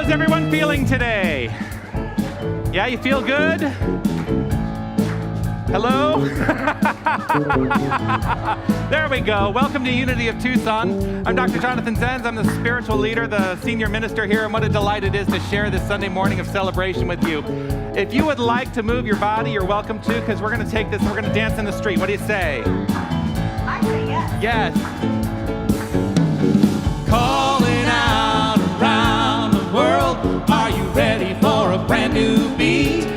How's everyone feeling today? Yeah, you feel good? Hello? There we go. Welcome to Unity of Tucson. I'm Dr. Jonathan Zenz. I'm the spiritual leader, the senior minister here, and what a delight it is to share this Sunday morning of celebration with you. If you would like to move your body, you're welcome to, because we're going to take this and we're going to dance in the street. What do you say? I say yes. Yes. Calling out around the world, are you ready for a brand new beat?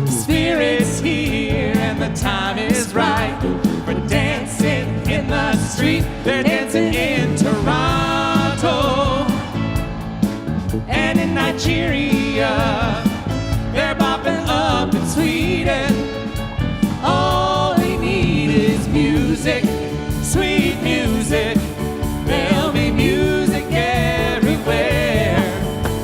Spirit's here and the time is right for dancing in the street. They're dancing in Toronto and in Nigeria. They're bopping up in Sweden. All they need is music, sweet music. There'll be music everywhere.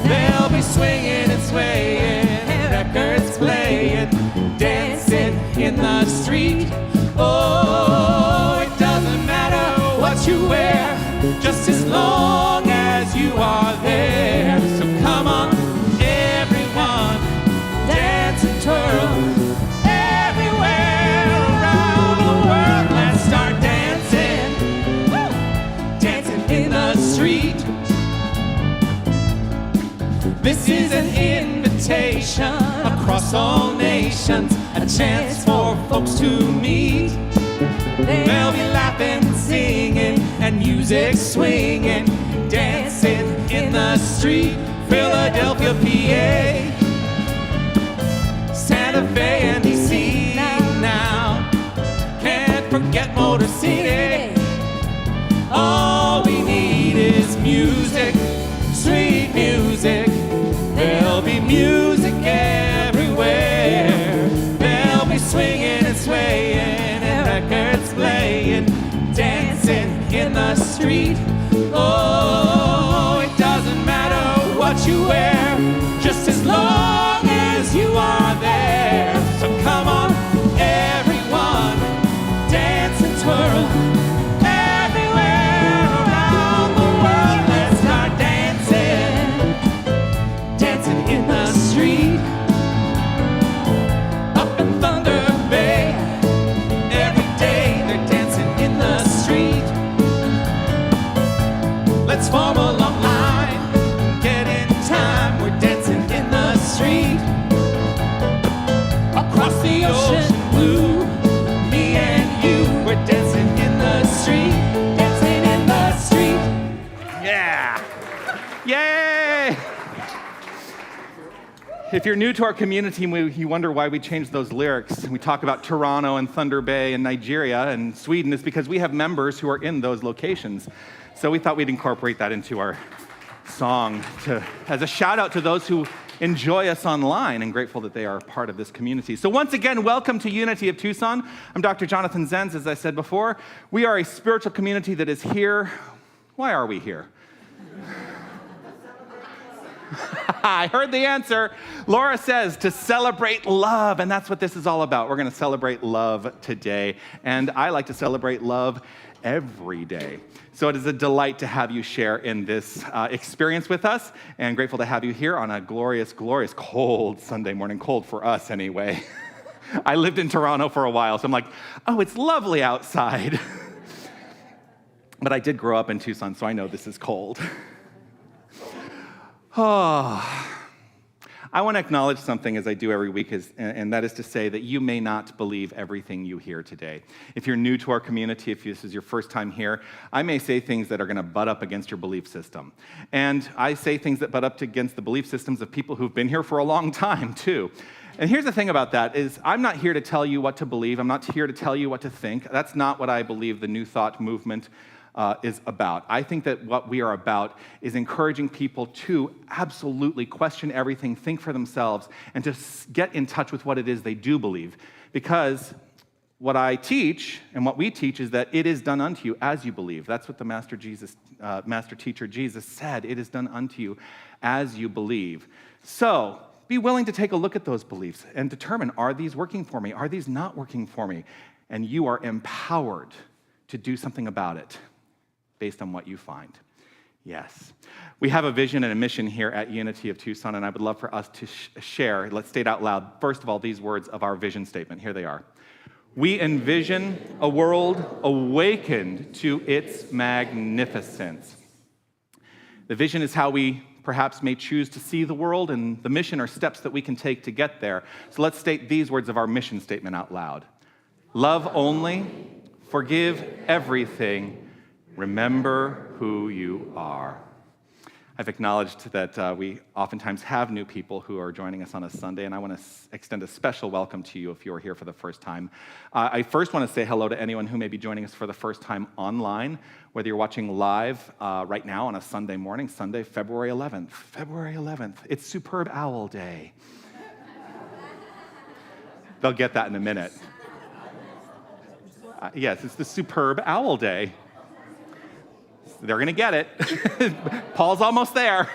They'll be swinging and swaying, records playing, dancing in the street. Oh, it doesn't matter what you wear, just as long as you are there. So come on, everyone, dance and twirl. Everywhere around the world, let's start dancing. Woo! Dancing in the street. This is an invitation across all nations, a chance for folks to meet. They'll be laughing, singing, and music swinging, dancing in the street. Philadelphia, PA, Santa Fe, and DC now. Can't forget Motor City. All we need is music, sweet music. There'll be music everywhere. They'll be swinging and swaying and records playing, dancing in the street. Oh, it doesn't matter what you wear, just as long as you are there. So come on, everyone, dance and twirl. Everywhere around the world, let's start dancing. Dancing in the street. Up in Thunder Bay, every day they're dancing in the street. Let's form a long line, get in time, we're dancing in the street. Across the ocean blue, me and you, we're dancing in the street. Dancing in the street. Yeah. Yay! If you're new to our community and you wonder why we changed those lyrics, we talk about Toronto and Thunder Bay and Nigeria and Sweden, is because we have members who are in those locations. So we thought we'd incorporate that into our song as a shout out to those who enjoy us online, and grateful that they are part of this community. So once again, welcome to Unity of Tucson. I'm Dr. Jonathan Zenz, as I said before. We are a spiritual community that is here. Why are we here? I heard the answer. Laura says to celebrate love, and that's what this is all about. We're going to celebrate love today, and I like to celebrate love every day. So it is a delight to have you share in this experience with us, and grateful to have you here on a glorious, glorious, cold Sunday morning, cold for us anyway. I lived in Toronto for a while, so I'm like, oh, it's lovely outside. But I did grow up in Tucson, so I know this is cold. Oh, I want to acknowledge something, as I do every week, and that is to say that you may not believe everything you hear today. If you're new to our community, if this is your first time here, I may say things that are going to butt up against your belief system. And I say things that butt up against the belief systems of people who've been here for a long time, too. And here's the thing about that, is I'm not here to tell you what to believe. I'm not here to tell you what to think. That's not what I believe the New Thought movement is about. I think that what we are about is encouraging people to absolutely question everything, think for themselves, and to get in touch with what it is they do believe. Because what I teach and what we teach is that it is done unto you as you believe. That's what the master teacher Jesus said. It is done unto you as you believe. So be willing to take a look at those beliefs and determine, are these working for me? Are these not working for me? And you are empowered to do something about it based on what you find. Yes. We have a vision and a mission here at Unity of Tucson, and I would love for us to share, let's state out loud, first of all, these words of our vision statement. Here they are. We envision a world awakened to its magnificence. The vision is how we perhaps may choose to see the world, and the mission are steps that we can take to get there. So let's state these words of our mission statement out loud. Love only, forgive everything, remember who you are. I've acknowledged that we oftentimes have new people who are joining us on a Sunday, and I want to extend a special welcome to you if you're here for the first time. I first want to say hello to anyone who may be joining us for the first time online, whether you're watching live right now on a Sunday morning, Sunday, February 11th. February 11th. It's Superb Owl Day. They'll get that in a minute. Yes, it's the Superb Owl Day. They're going to get it. Paul's almost there.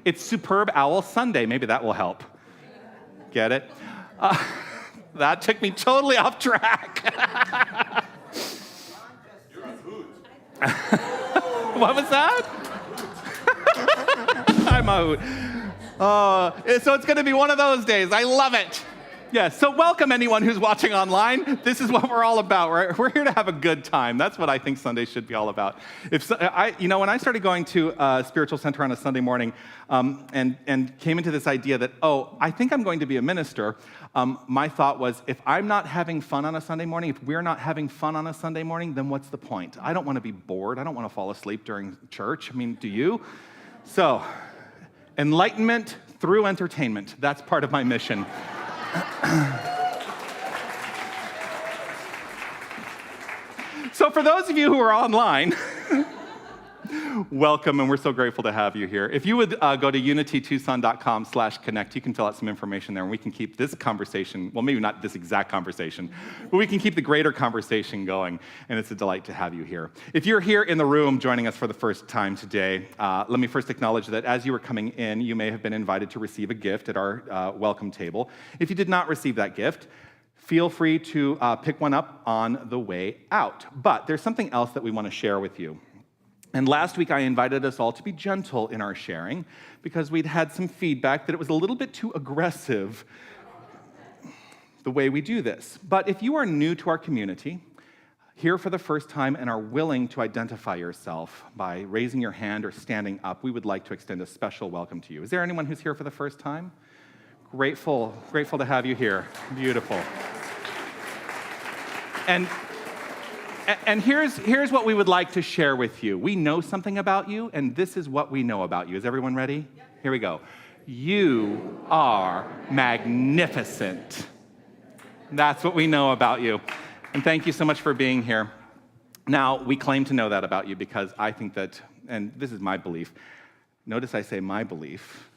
It's Superb Owl Sunday. Maybe that will help. Get it? That took me totally off track. You're a hoot. What was that? I'm a hoot. So it's going to be one of those days. I love it. Yes, so welcome anyone who's watching online. This is what we're all about. We're here to have a good time. That's what I think Sunday should be all about. When I started going to Spiritual Center on a Sunday morning and came into this idea that, I think I'm going to be a minister, my thought was, if I'm not having fun on a Sunday morning, if we're not having fun on a Sunday morning, then what's the point? I don't want to be bored. I don't want to fall asleep during church. I mean, do you? So, enlightenment through entertainment. That's part of my mission. So for those of you who are online, welcome, and we're so grateful to have you here. If you would go to unitytucson.com/connect, you can fill out some information there, and we can keep this conversation, well, maybe not this exact conversation, but we can keep the greater conversation going, and it's a delight to have you here. If you're here in the room joining us for the first time today, let me first acknowledge that as you were coming in, you may have been invited to receive a gift at our welcome table. If you did not receive that gift, feel free to pick one up on the way out. But there's something else that we want to share with you. And last week, I invited us all to be gentle in our sharing because we'd had some feedback that it was a little bit too aggressive the way we do this. But if you are new to our community, here for the first time, and are willing to identify yourself by raising your hand or standing up, we would like to extend a special welcome to you. Is there anyone who's here for the first time? Grateful to have you here. Beautiful. And here's what we would like to share with you. We know something about you, and this is what we know about you. Is everyone ready? Yep. Here we go. You are magnificent. That's what we know about you. And thank you so much for being here. Now, we claim to know that about you because I think that, and this is my belief, notice I say my belief.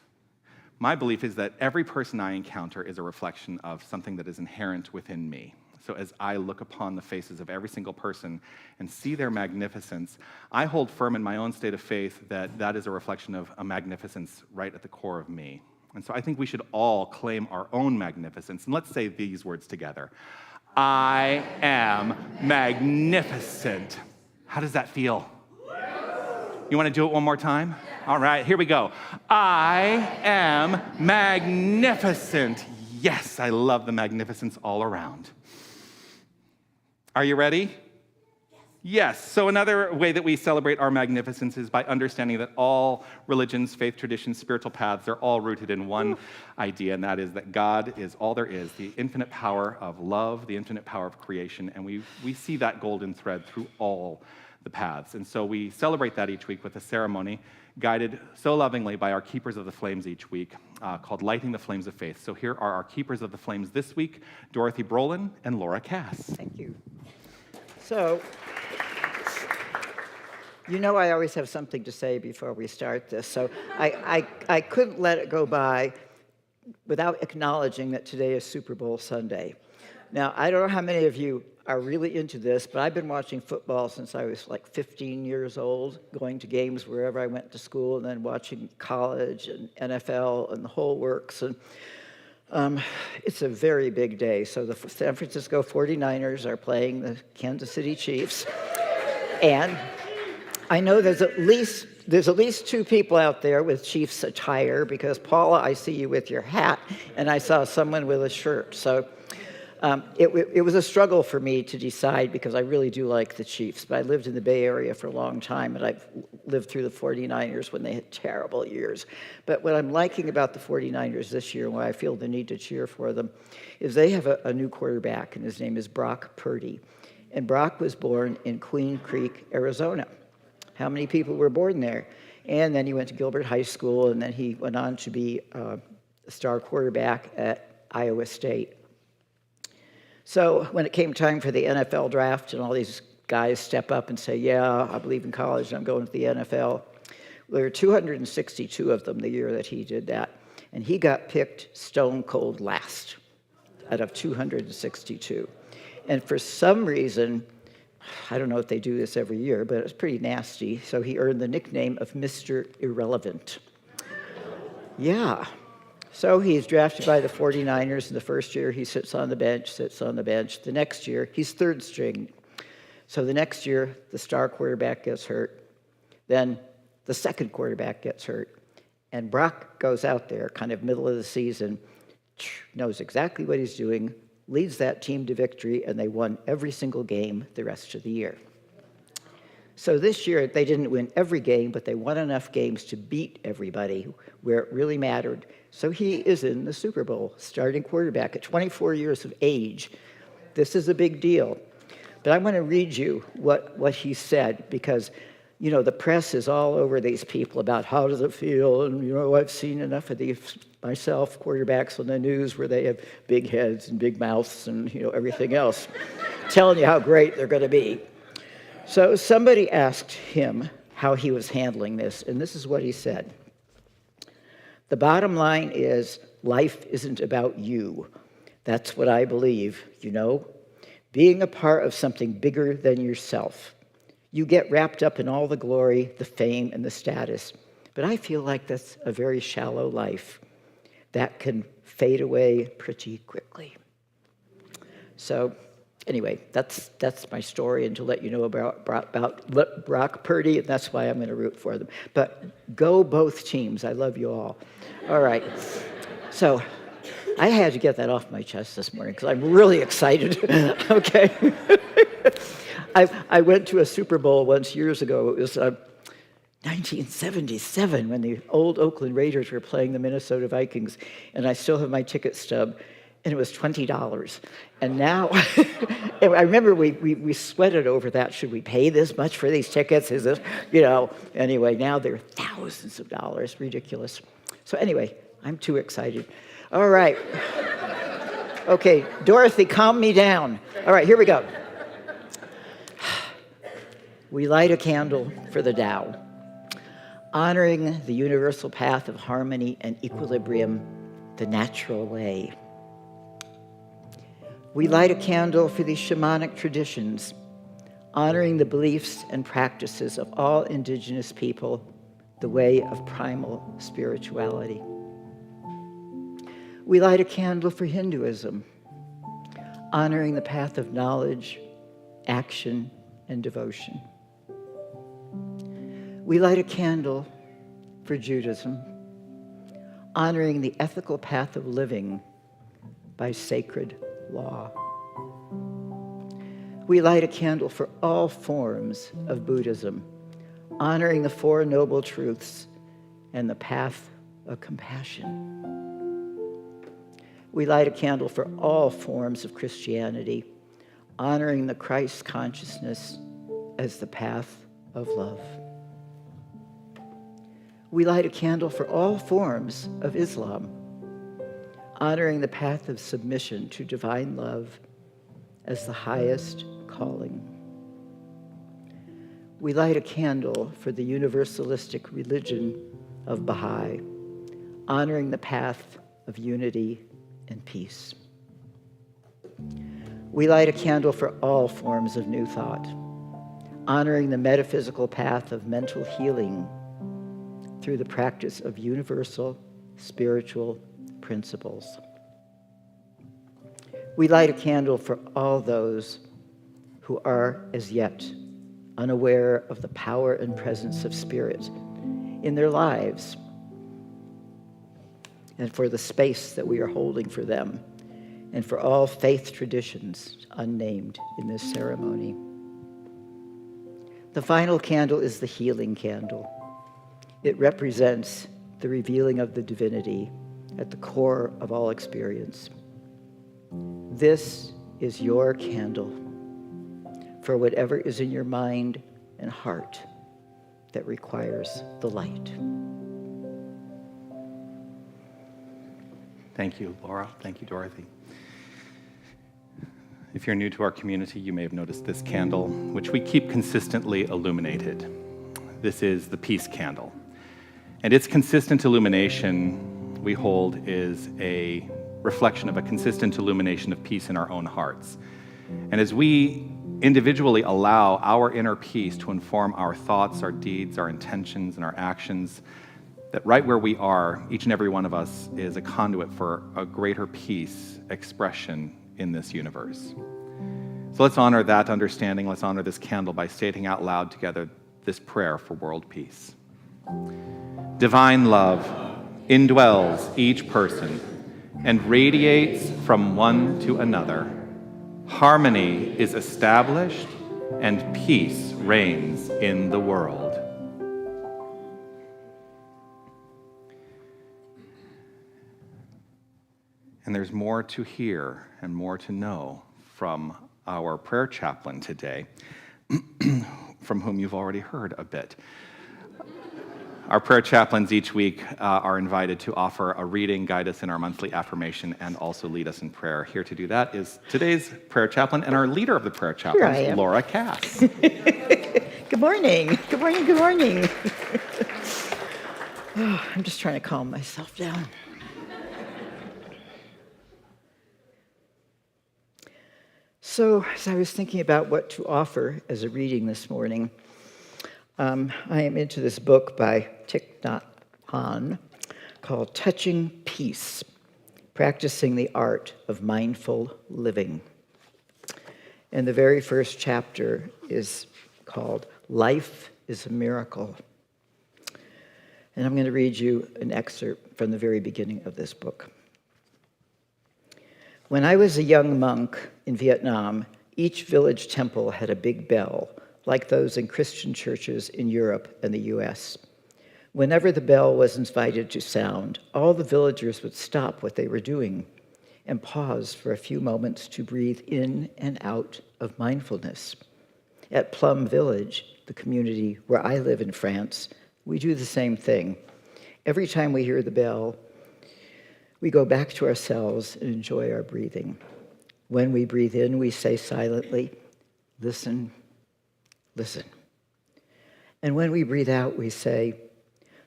My belief is that every person I encounter is a reflection of something that is inherent within me. So as I look upon the faces of every single person and see their magnificence, I hold firm in my own state of faith that that is a reflection of a magnificence right at the core of me. And so I think we should all claim our own magnificence. And let's say these words together. I am magnificent. How does that feel? You want to do it one more time? All right, here we go. I am magnificent. Yes, I love the magnificence all around. Are you ready? Yes. So another way that we celebrate our magnificence is by understanding that all religions, faith traditions, spiritual paths, they're all rooted in one idea, and that is that God is all there is, the infinite power of love, the infinite power of creation, and we see that golden thread through all the paths. And so we celebrate that each week with a ceremony guided so lovingly by our Keepers of the Flames each week called Lighting the Flames of Faith. So here are our Keepers of the Flames this week, Dorothy Brolin and Laura Cass. Thank you. So, I always have something to say before we start this. So I couldn't let it go by without acknowledging that today is Super Bowl Sunday. Now, I don't know how many of you are really into this, but I've been watching football since I was like 15 years old, going to games wherever I went to school, and then watching college and NFL and the whole works. And it's a very big day. So the San Francisco 49ers are playing the Kansas City Chiefs. And I know there's at least there's at least two people out there with Chiefs attire, because Paula, I see you with your hat, and I saw someone with a shirt. So it was a struggle for me to decide, because I really do like the Chiefs. But I lived in the Bay Area for a long time, and I've lived through the 49ers when they had terrible years. But what I'm liking about the 49ers this year, and why I feel the need to cheer for them, is they have a new quarterback, and his name is Brock Purdy. And Brock was born in Queen Creek, Arizona. How many people were born there? And then he went to Gilbert High School, and then he went on to be a star quarterback at Iowa State. So when it came time for the NFL draft, and all these guys step up and say, yeah, I believe in college, and I'm going to the NFL. There were 262 of them the year that he did that. And he got picked stone cold last out of 262. And for some reason, I don't know if they do this every year, but it's pretty nasty, so he earned the nickname of Mr. Irrelevant. Yeah. So he's drafted by the 49ers, and the first year he sits on the bench. The next year, he's third string. So the next year, the star quarterback gets hurt. Then the second quarterback gets hurt. And Brock goes out there, kind of middle of the season, knows exactly what he's doing, leads that team to victory, and they won every single game the rest of the year. So this year, they didn't win every game, but they won enough games to beat everybody where it really mattered. So he is in the Super Bowl, starting quarterback at 24 years of age. This is a big deal. But I'm going to read you what he said, because, you know, the press is all over these people about how does it feel, and, you know, I've seen enough of these myself, quarterbacks on the news where they have big heads and big mouths and, you know, everything else, telling you how great they're going to be. So somebody asked him how he was handling this, and this is what he said. The bottom line is, life isn't about you. That's what I believe, you know, being a part of something bigger than yourself. You get wrapped up in all the glory, the fame, and the status. But I feel like that's a very shallow life that can fade away pretty quickly. So anyway, that's my story, and to let you know about Brock Purdy, and that's why I'm going to root for them. But go both teams. I love you all. All right. So I had to get that off my chest this morning because I'm really excited. Okay. I went to a Super Bowl once years ago. It was 1977 when the old Oakland Raiders were playing the Minnesota Vikings, and I still have my ticket stub, and it was $20. And now, I remember we sweated over that. Should we pay this much for these tickets? Is this, you know, anyway, now they're thousands of dollars, ridiculous. So anyway, I'm too excited. All right. Okay, Dorothy, calm me down. All right, here we go. We light a candle for the Tao, honoring the universal path of harmony and equilibrium, the natural way. We light a candle for these shamanic traditions, honoring the beliefs and practices of all indigenous people, the way of primal spirituality. We light a candle for Hinduism, honoring the path of knowledge, action, and devotion. We light a candle for Judaism, honoring the ethical path of living by sacred law. We light a candle for all forms of Buddhism, honoring the Four Noble Truths and the path of compassion. We light a candle for all forms of Christianity, honoring the Christ consciousness as the path of love. We light a candle for all forms of Islam, honoring the path of submission to divine love as the highest calling. We light a candle for the universalistic religion of Baha'i, honoring the path of unity and peace. We light a candle for all forms of New Thought, honoring the metaphysical path of mental healing through the practice of universal spiritual principles. We light a candle for all those who are as yet unaware of the power and presence of spirit in their lives, and for the space that we are holding for them, and for all faith traditions unnamed in this ceremony. The final candle is the healing candle. It represents the revealing of the divinity at the core of all experience. This is your candle for whatever is in your mind and heart that requires the light. Thank you, Laura. Thank you, Dorothy. If you're new to our community, you may have noticed this candle, which we keep consistently illuminated. This is the peace candle. And its consistent illumination, we hold, is a reflection of a consistent illumination of peace in our own hearts. And as we individually allow our inner peace to inform our thoughts, our deeds, our intentions, and our actions, that right where we are, each and every one of us is a conduit for a greater peace expression in this universe. So let's honor that understanding. Let's honor this candle by stating out loud together this prayer for world peace. Divine love indwells each person and radiates from one to another. Harmony is established and peace reigns in the world. And there's more to hear and more to know from our prayer chaplain today, from whom you've already heard a bit. Our prayer chaplains each week are invited to offer a reading, guide us in our monthly affirmation, and also lead us in prayer. Here to do that is today's prayer chaplain and our leader of the prayer chaplains, Laura Cass. Good morning. Good morning. Good morning. Oh, I'm just trying to calm myself down. So, as I was thinking about what to offer as a reading this morning, I am into this book by Thich Nhat Hanh called Touching Peace, Practicing the Art of Mindful Living. And the very first chapter is called Life is a Miracle. And I'm going to read you an excerpt from the very beginning of this book. When I was a young monk in Vietnam, each village temple had a big bell, like those in Christian churches in Europe and the US. Whenever the bell was invited to sound, all the villagers would stop what they were doing and pause for a few moments to breathe in and out of mindfulness. At Plum Village, the community where I live in France, we do the same thing. Every time we hear the bell, we go back to ourselves and enjoy our breathing. When we breathe in, we say silently, "Listen, listen." And when we breathe out, we say,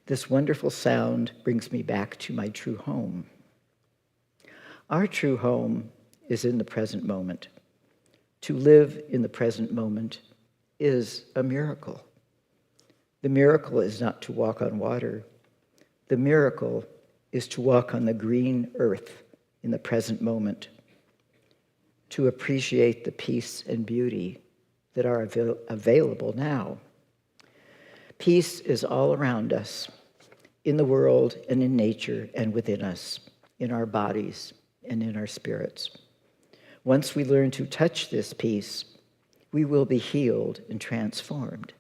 "This wonderful sound brings me back to my true home." Our true home is in the present moment. To live in the present moment is a miracle. The miracle is not to walk on water. The miracle is to walk on the green earth in the present moment, to appreciate the peace and beauty that are available now. Peace is all around us, in the world and in nature and within us, in our bodies and in our spirits. Once we learn to touch this peace, we will be healed and transformed.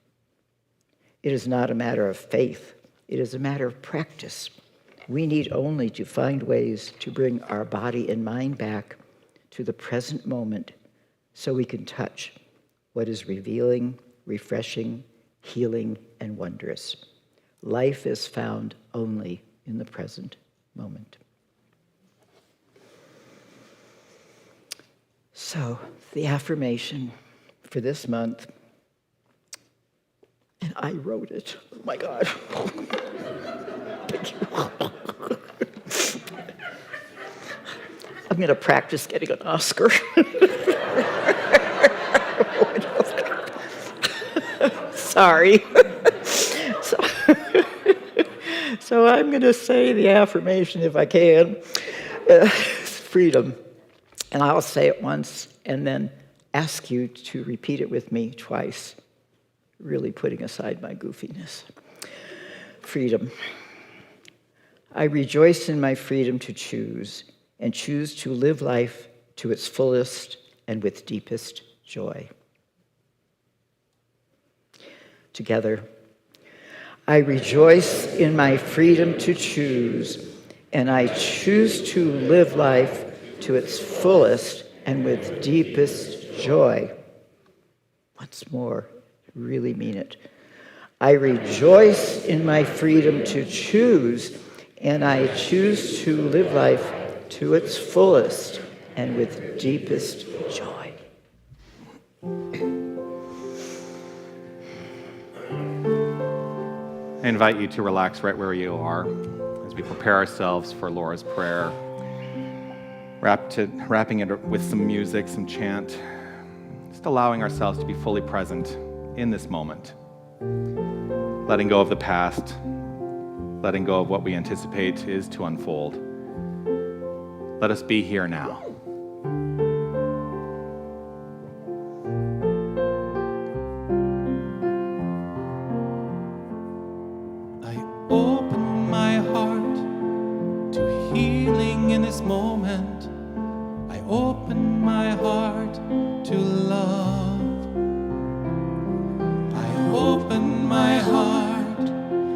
It is not a matter of faith, it is a matter of practice. We need only to find ways to bring our body and mind back to the present moment so we can touch what is revealing, refreshing, healing, and wondrous. Life is found only in the present moment. So, the affirmation for this month, and I wrote it. Oh my God. Thank you. I'm going to practice getting an Oscar. Sorry. So I'm going to say the affirmation if I can. Freedom. And I'll say it once and then ask you to repeat it with me twice, really putting aside my goofiness. Freedom. I rejoice in my freedom to choose, and choose to live life to its fullest and with deepest joy. Together, I rejoice in my freedom to choose, and I choose to live life to its fullest and with deepest joy. Once more, really mean it. I rejoice in my freedom to choose, and I choose to live life to its fullest and with deepest joy. I invite you to relax right where you are as we prepare ourselves for Laura's prayer, wrapping it with some music, some chant, just allowing ourselves to be fully present in this moment, letting go of the past, letting go of what we anticipate is to unfold. Let us be here now. I open my heart to healing in this moment. I open my heart to love. I open my heart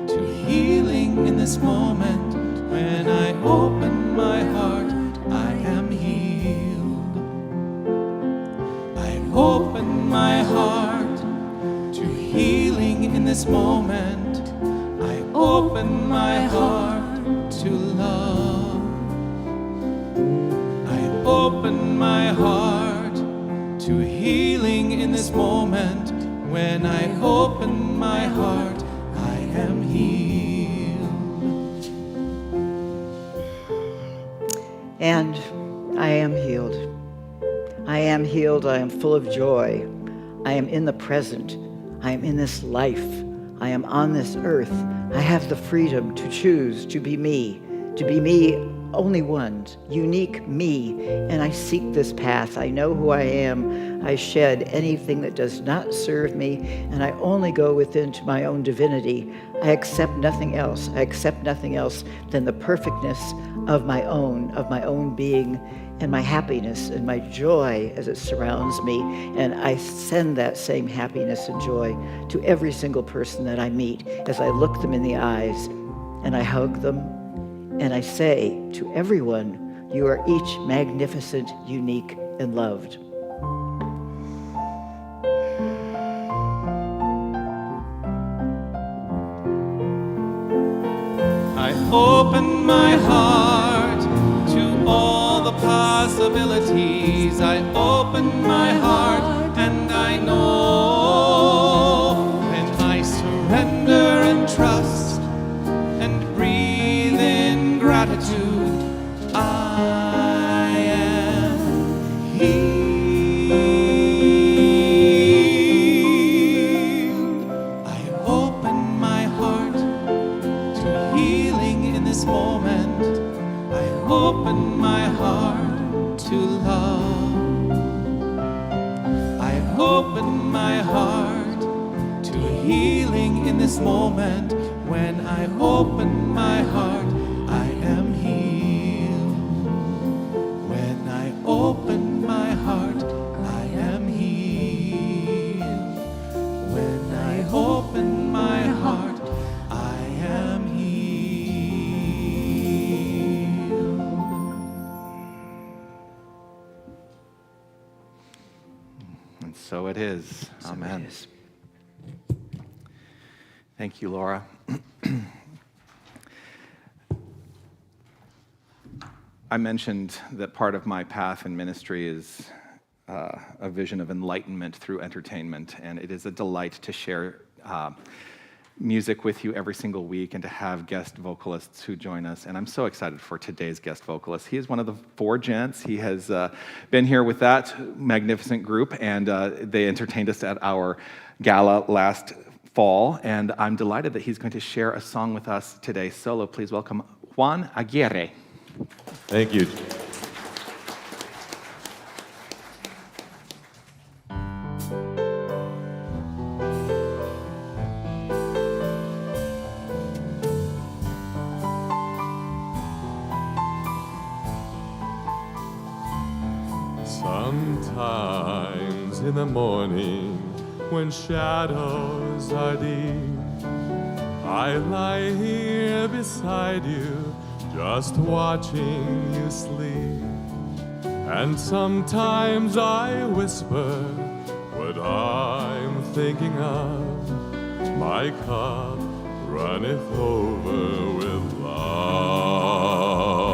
to healing in this moment. When I open my heart, I am healed. I open my heart to healing in this moment. I open my heart to love. I open my heart to healing in this moment. When I open my heart, I am healed. And I am healed. I am healed. I am full of joy. I am in the present. I am in this life. I am on this earth. I have the freedom to choose to be me only one, unique me, and I seek this path. I know who I am. I shed anything that does not serve me, and I only go within to my own divinity. I accept nothing else. I accept nothing else than the perfectness of my own being, and my happiness and my joy as it surrounds me. And I send that same happiness and joy to every single person that I meet as I look them in the eyes and I hug them. And I say to everyone, you are each magnificent, unique, and loved. I open my heart to all the possibilities. I open my heart and I know when I surrender and trust and breathe in gratitude, I am healed. I open my heart to healing in this moment. I open my heart to love. I open my heart to healing in this moment. When I open my heart, I am healed. When I open my heart, I am healed. When I open my heart, I am healed. And so it is. Amen. Thank you, Laura. I mentioned that part of my path in ministry is a vision of enlightenment through entertainment, and it is a delight to share music with you every single week and to have guest vocalists who join us. And I'm so excited for today's guest vocalist. He is one of the four gents. He has been here with that magnificent group, and they entertained us at our gala last fall, and I'm delighted that he's going to share a song with us today solo. Please welcome Juan Aguirre. Thank you. Sometimes in the morning, when shadows are deep, I lie here beside you, just watching you sleep. And sometimes I whisper what I'm thinking of. My cup runneth over with love.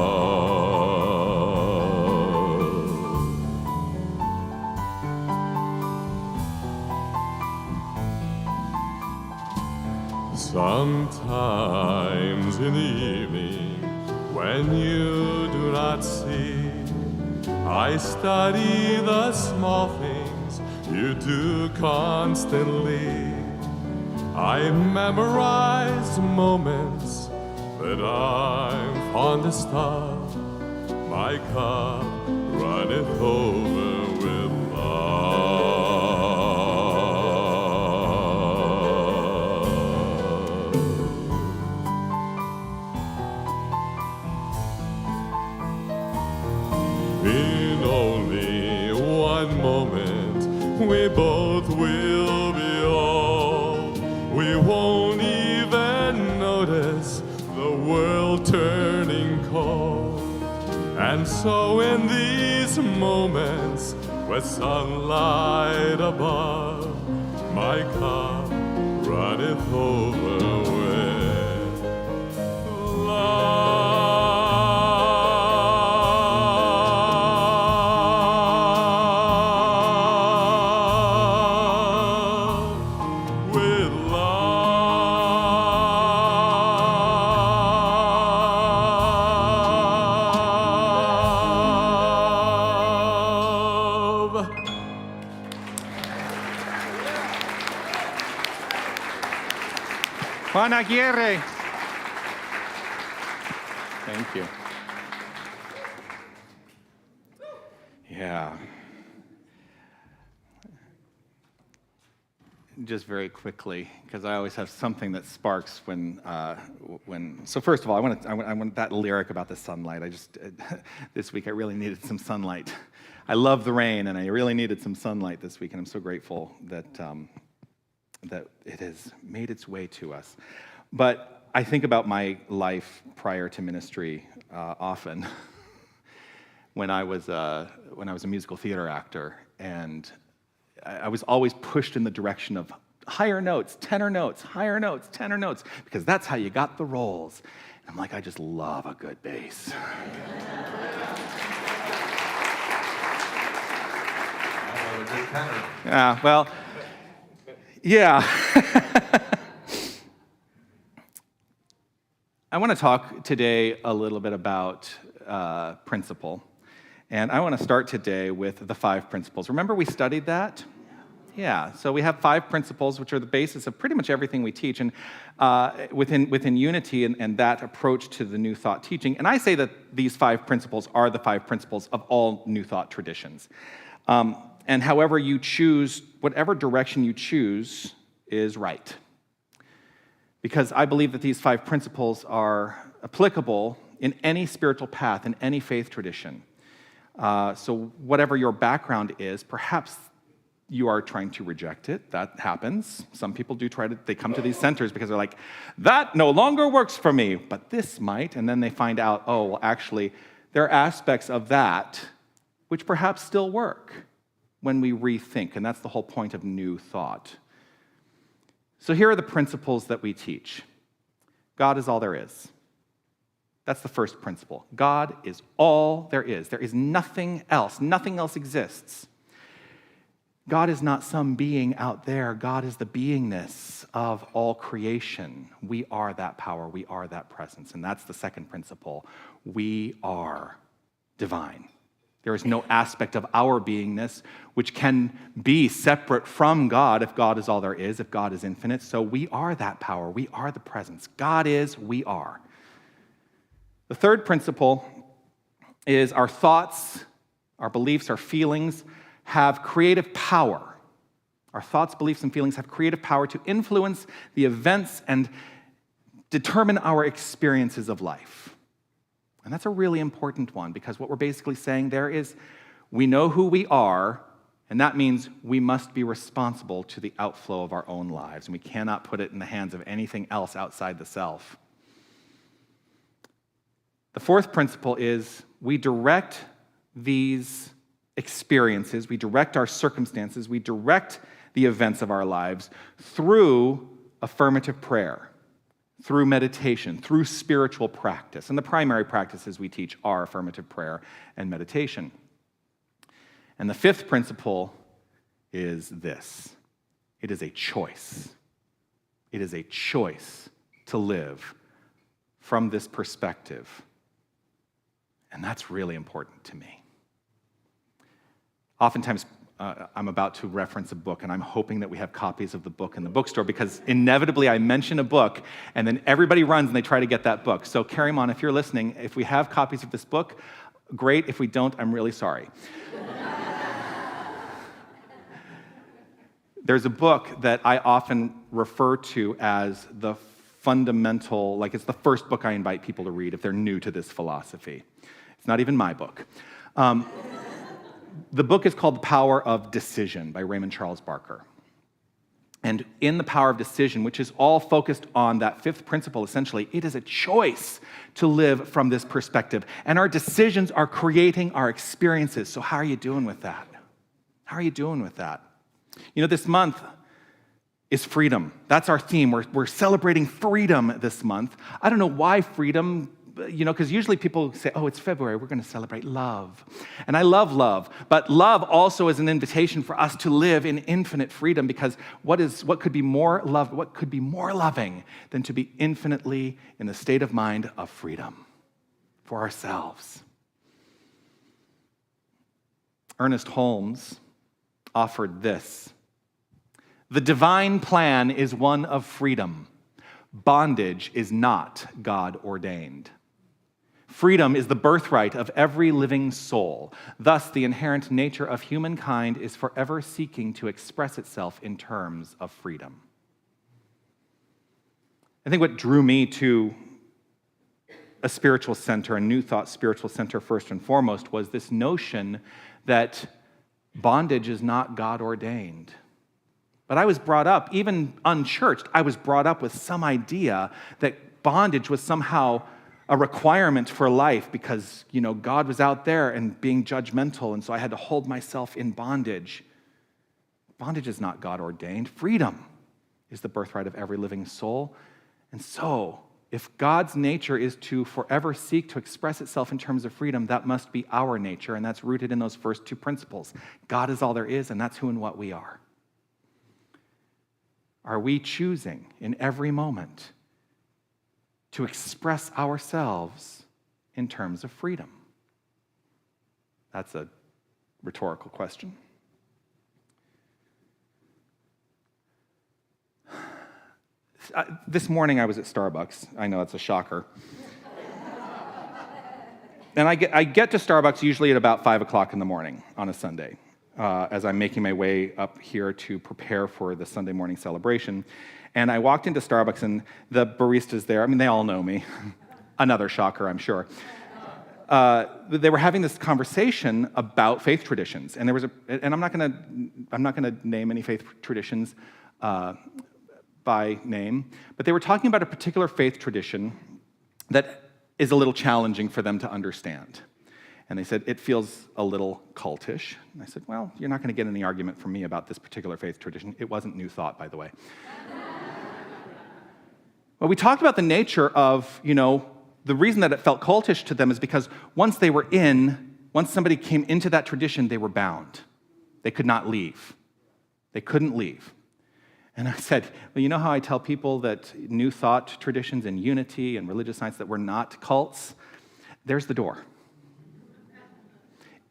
Sometimes in the evening, when you do not see, I study the small things you do constantly. I memorize moments that I'm fondest of. My cup runneth over with love. In only one moment, we both will be old. We won't even notice the world turning cold. And so in these moments, with sunlight above, my cup runneth over with love. With love. Juan Aguirre. Thank you. Yeah. Just very quickly, because I always have something that sparks when. So first of all, I want that lyric about the sunlight. This week I really needed some sunlight. I love the rain, and I really needed some sunlight this week, and I'm so grateful that it has made its way to us. But I think about my life prior to ministry often. When I was a musical theater actor, and I was always pushed in the direction of higher notes, tenor notes, higher notes, tenor notes, because that's how you got the roles. And I'm like, I just love a good bass. Yeah, well, yeah. I want to talk today a little bit about principle. And I want to start today with the 5 principles. Remember we studied that? Yeah, so we have 5 principles, which are the basis of pretty much everything we teach, and within Unity and that approach to the New Thought teaching. And I say that these 5 principles are the 5 principles of all New Thought traditions. And however you choose, whatever direction you choose is right. Because I believe that these 5 principles are applicable in any spiritual path, in any faith tradition. So whatever your background is, perhaps you are trying to reject it. That happens. Some people do they come to these centers because they're like, that no longer works for me, but this might. And then they find out, oh, well, actually, there are aspects of that which perhaps still work when we rethink. And that's the whole point of New Thought. So here are the principles that we teach. God is all there is. That's the first principle. God is all there is. There is nothing else. Nothing else exists. God is not some being out there. God is the beingness of all creation. We are that power. We are that presence. And that's the second principle. We are divine. There is no aspect of our beingness which can be separate from God if God is all there is, if God is infinite. So we are that power. We are the presence. God is, we are. The third principle is our thoughts, our beliefs, our feelings have creative power. Our thoughts, beliefs, and feelings have creative power to influence the events and determine our experiences of life. And that's a really important one, because what we're basically saying there is We know who we are, and that means we must be responsible to the outflow of our own lives, and we cannot put it in the hands of anything else outside the self. The fourth principle is we direct these experiences, we direct our circumstances, we direct the events of our lives through affirmative prayer, through meditation, through spiritual practice. And the primary practices we teach are affirmative prayer and meditation. And the fifth principle is this: it is a choice. It is a choice to live from this perspective. And that's really important to me. Oftentimes, I'm about to reference a book, and I'm hoping that we have copies of the book in the bookstore, because inevitably I mention a book, and then everybody runs and they try to get that book. So carry on, if you're listening, if we have copies of this book, great. If we don't, I'm really sorry. There's a book that I often refer to as the fundamental, like it's the first book I invite people to read if they're new to this philosophy. It's not even my book. The book is called The Power of Decision by Raymond Charles Barker. And in The Power of Decision, which is all focused on that fifth principle, essentially, it is a choice to live from this perspective. And our decisions are creating our experiences. So how are you doing with that? How are you doing with that? You know, this month is freedom. That's our theme. We're celebrating freedom this month. I don't know why freedom, you know, because usually people say, oh, it's February, we're going to celebrate love. And I love love, but love also is an invitation for us to live in infinite freedom, because what could be more loving than to be infinitely in the state of mind of freedom for ourselves? Ernest Holmes offered this: the divine plan is one of freedom. Bondage is not God-ordained. Freedom is the birthright of every living soul. Thus, the inherent nature of humankind is forever seeking to express itself in terms of freedom. I think what drew me to a spiritual center, a New Thought spiritual center first and foremost, was this notion that bondage is not God-ordained. But I was brought up, even unchurched, I was brought up with some idea that bondage was somehow a requirement for life because, you know, God was out there and being judgmental, and so I had to hold myself in bondage. Bondage is not God-ordained. Freedom is the birthright of every living soul. And so, if God's nature is to forever seek to express itself in terms of freedom, that must be our nature, and that's rooted in those first two principles. God is all there is, and that's who and what we are. Are we choosing in every moment to express ourselves in terms of freedom? That's a rhetorical question. This morning I was at Starbucks. I know that's a shocker. And I get to Starbucks usually at about 5 o'clock in the morning on a Sunday, as I'm making my way up here to prepare for the Sunday morning celebration. And I walked into Starbucks, and the barista's there. I mean, they all know me. Another shocker, I'm sure. They were having this conversation about faith traditions, and I'm not going to name any faith traditions by name, but they were talking about a particular faith tradition that is a little challenging for them to understand. And they said, it feels a little cultish. And I said, well, you're not going to get any argument from me about this particular faith tradition. It wasn't New Thought, by the way. Well, we talked about the nature of, you know, the reason that it felt cultish to them is because once somebody came into that tradition, they were bound. They could not leave. They couldn't leave. And I said, well, you know how I tell people that New Thought traditions and Unity and religious science, that we're not cults? There's the door.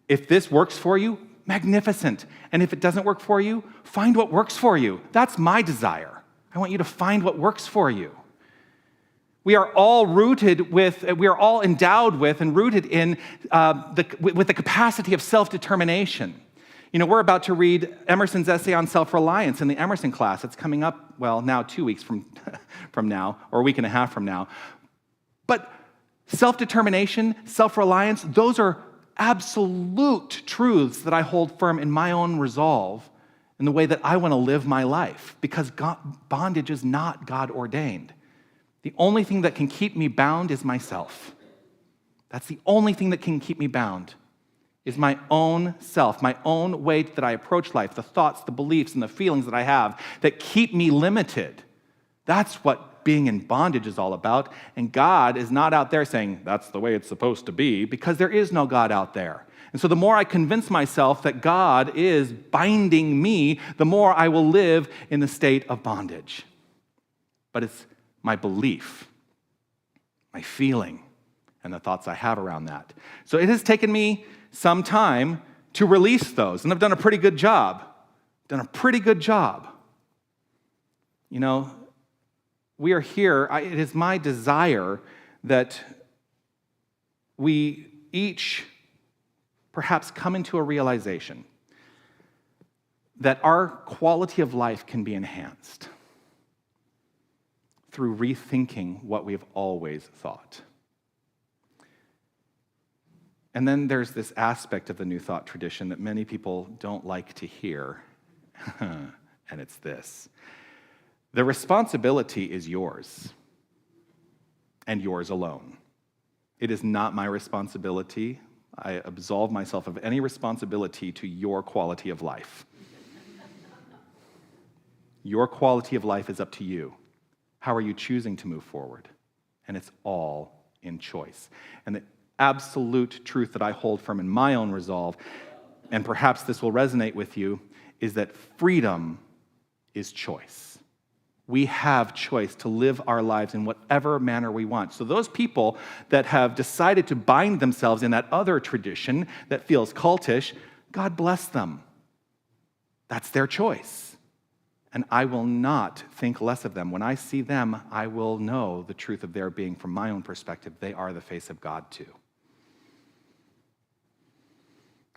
If this works for you, magnificent. And if it doesn't work for you, find what works for you. That's my desire. I want you to find what works for you. We are all endowed with and rooted in with the capacity of self-determination. You know, we're about to read Emerson's essay on self-reliance in the Emerson class. It's coming up, well, now 2 weeks from now, or a week and a half from now. But self-determination, self-reliance, those are absolute truths that I hold firm in my own resolve in the way that I want to live my life, because bondage is not God ordained. The only thing that can keep me bound is myself. That's the only thing that can keep me bound, is my own self, my own way that I approach life, the thoughts, the beliefs, and the feelings that I have that keep me limited. That's what being in bondage is all about. And God is not out there saying, that's the way it's supposed to be, because there is no God out there. And so the more I convince myself that God is binding me, the more I will live in the state of bondage. But it's my belief, my feeling, and the thoughts I have around that. So it has taken me some time to release those, and I've done a pretty good job. You know, we are here. It is my desire that we each perhaps come into a realization that our quality of life can be enhanced through rethinking what we've always thought. And then there's this aspect of the New Thought tradition that many people don't like to hear, and it's this. The responsibility is yours, and yours alone. It is not my responsibility. I absolve myself of any responsibility to your quality of life. Your quality of life is up to you. How are you choosing to move forward? And it's all in choice. And the absolute truth that I hold firm in my own resolve, and perhaps this will resonate with you, is that freedom is choice. We have choice to live our lives in whatever manner we want. So those people that have decided to bind themselves in that other tradition that feels cultish, God bless them. That's their choice. And I will not think less of them. When I see them, I will know the truth of their being. From my own perspective, they are the face of God too.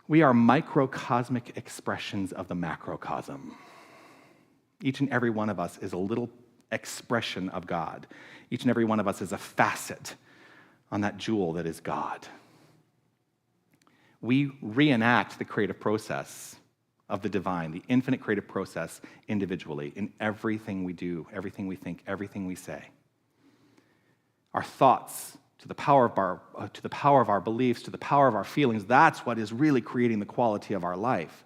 We are microcosmic expressions of the macrocosm. Each and every one of us is a little expression of God. Each and every one of us is a facet on that jewel that is God. We reenact the creative process of the divine, the infinite creative process individually in everything we do, everything we think, everything we say. Our thoughts, to the power of our beliefs, to the power of our feelings, that's what is really creating the quality of our life.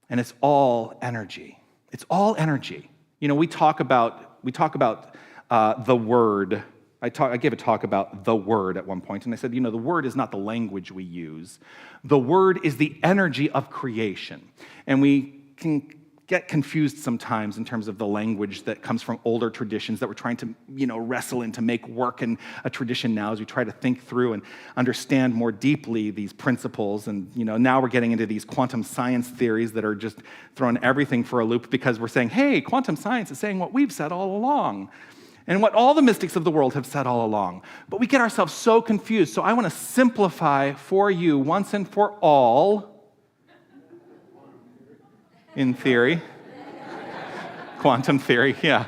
And it's all energy. It's all energy. You know, we talk about the word. I gave a talk about the word at one point, and I said, you know, the word is not the language we use. The word is the energy of creation. And we can get confused sometimes in terms of the language that comes from older traditions that we're trying to, wrestle in to make work in a tradition now as we try to think through and understand more deeply these principles. And, now we're getting into these quantum science theories that are just throwing everything for a loop because we're saying, hey, quantum science is saying what we've said all along and what all the mystics of the world have said all along. But we get ourselves so confused. So I want to simplify for you once and for all, in theory. Quantum theory, yeah.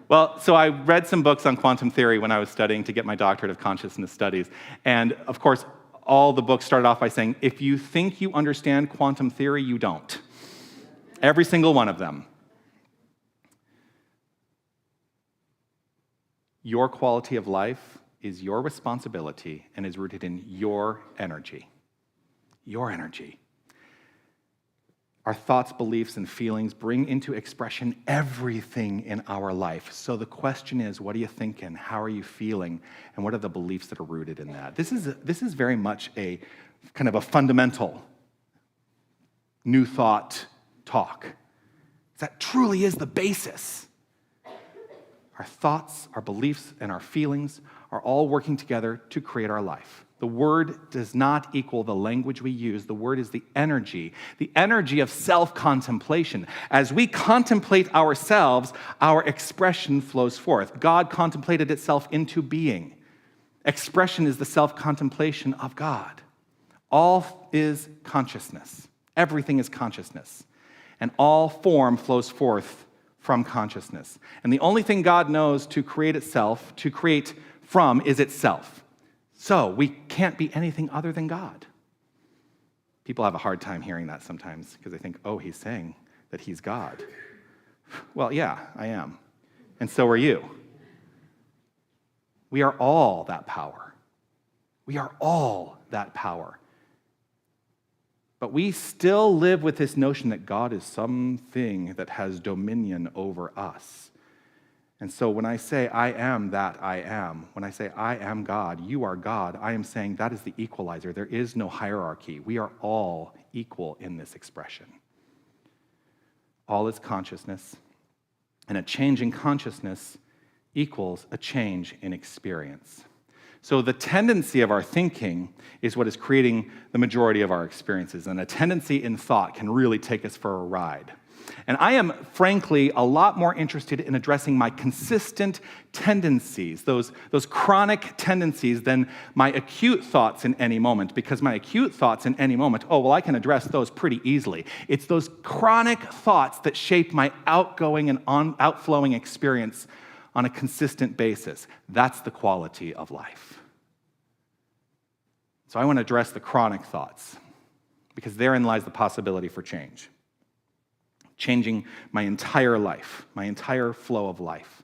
Well, so I read some books on quantum theory when I was studying to get my doctorate of consciousness studies. And of course, all the books started off by saying, if you think you understand quantum theory, you don't. Every single one of them. Your quality of life is your responsibility and is rooted in your energy. Your energy. Our thoughts, beliefs, and feelings bring into expression everything in our life. So the question is, what are you thinking? How are you feeling? And what are the beliefs that are rooted in that? This is very much a kind of a fundamental new thought talk. That truly is the basis. Our thoughts, our beliefs, and our feelings are all working together to create our life. The word does not equal the language we use. The word is the energy of self-contemplation. As we contemplate ourselves, our expression flows forth. God contemplated itself into being. Expression is the self-contemplation of God. All is consciousness. Everything is consciousness. And all form flows forth from consciousness. And the only thing God knows to create from is itself. So we can't be anything other than God. People have a hard time hearing that sometimes because they think, oh, he's saying that he's God. Well, yeah, I am. And so are you. We are all that power. We are all that power. But we still live with this notion that God is something that has dominion over us. And so when I say, I am that I am, when I say, I am God, you are God, I am saying that is the equalizer. There is no hierarchy. We are all equal in this expression. All is consciousness, and a change in consciousness equals a change in experience. So the tendency of our thinking is what is creating the majority of our experiences, and a tendency in thought can really take us for a ride. And I am, frankly, a lot more interested in addressing my consistent tendencies, those chronic tendencies, than my acute thoughts in any moment, because my acute thoughts in any moment, oh, well, I can address those pretty easily. It's those chronic thoughts that shape my outgoing and outflowing experience on a consistent basis. That's the quality of life. So I want to address the chronic thoughts, because therein lies the possibility for change. Changing my entire life, my entire flow of life.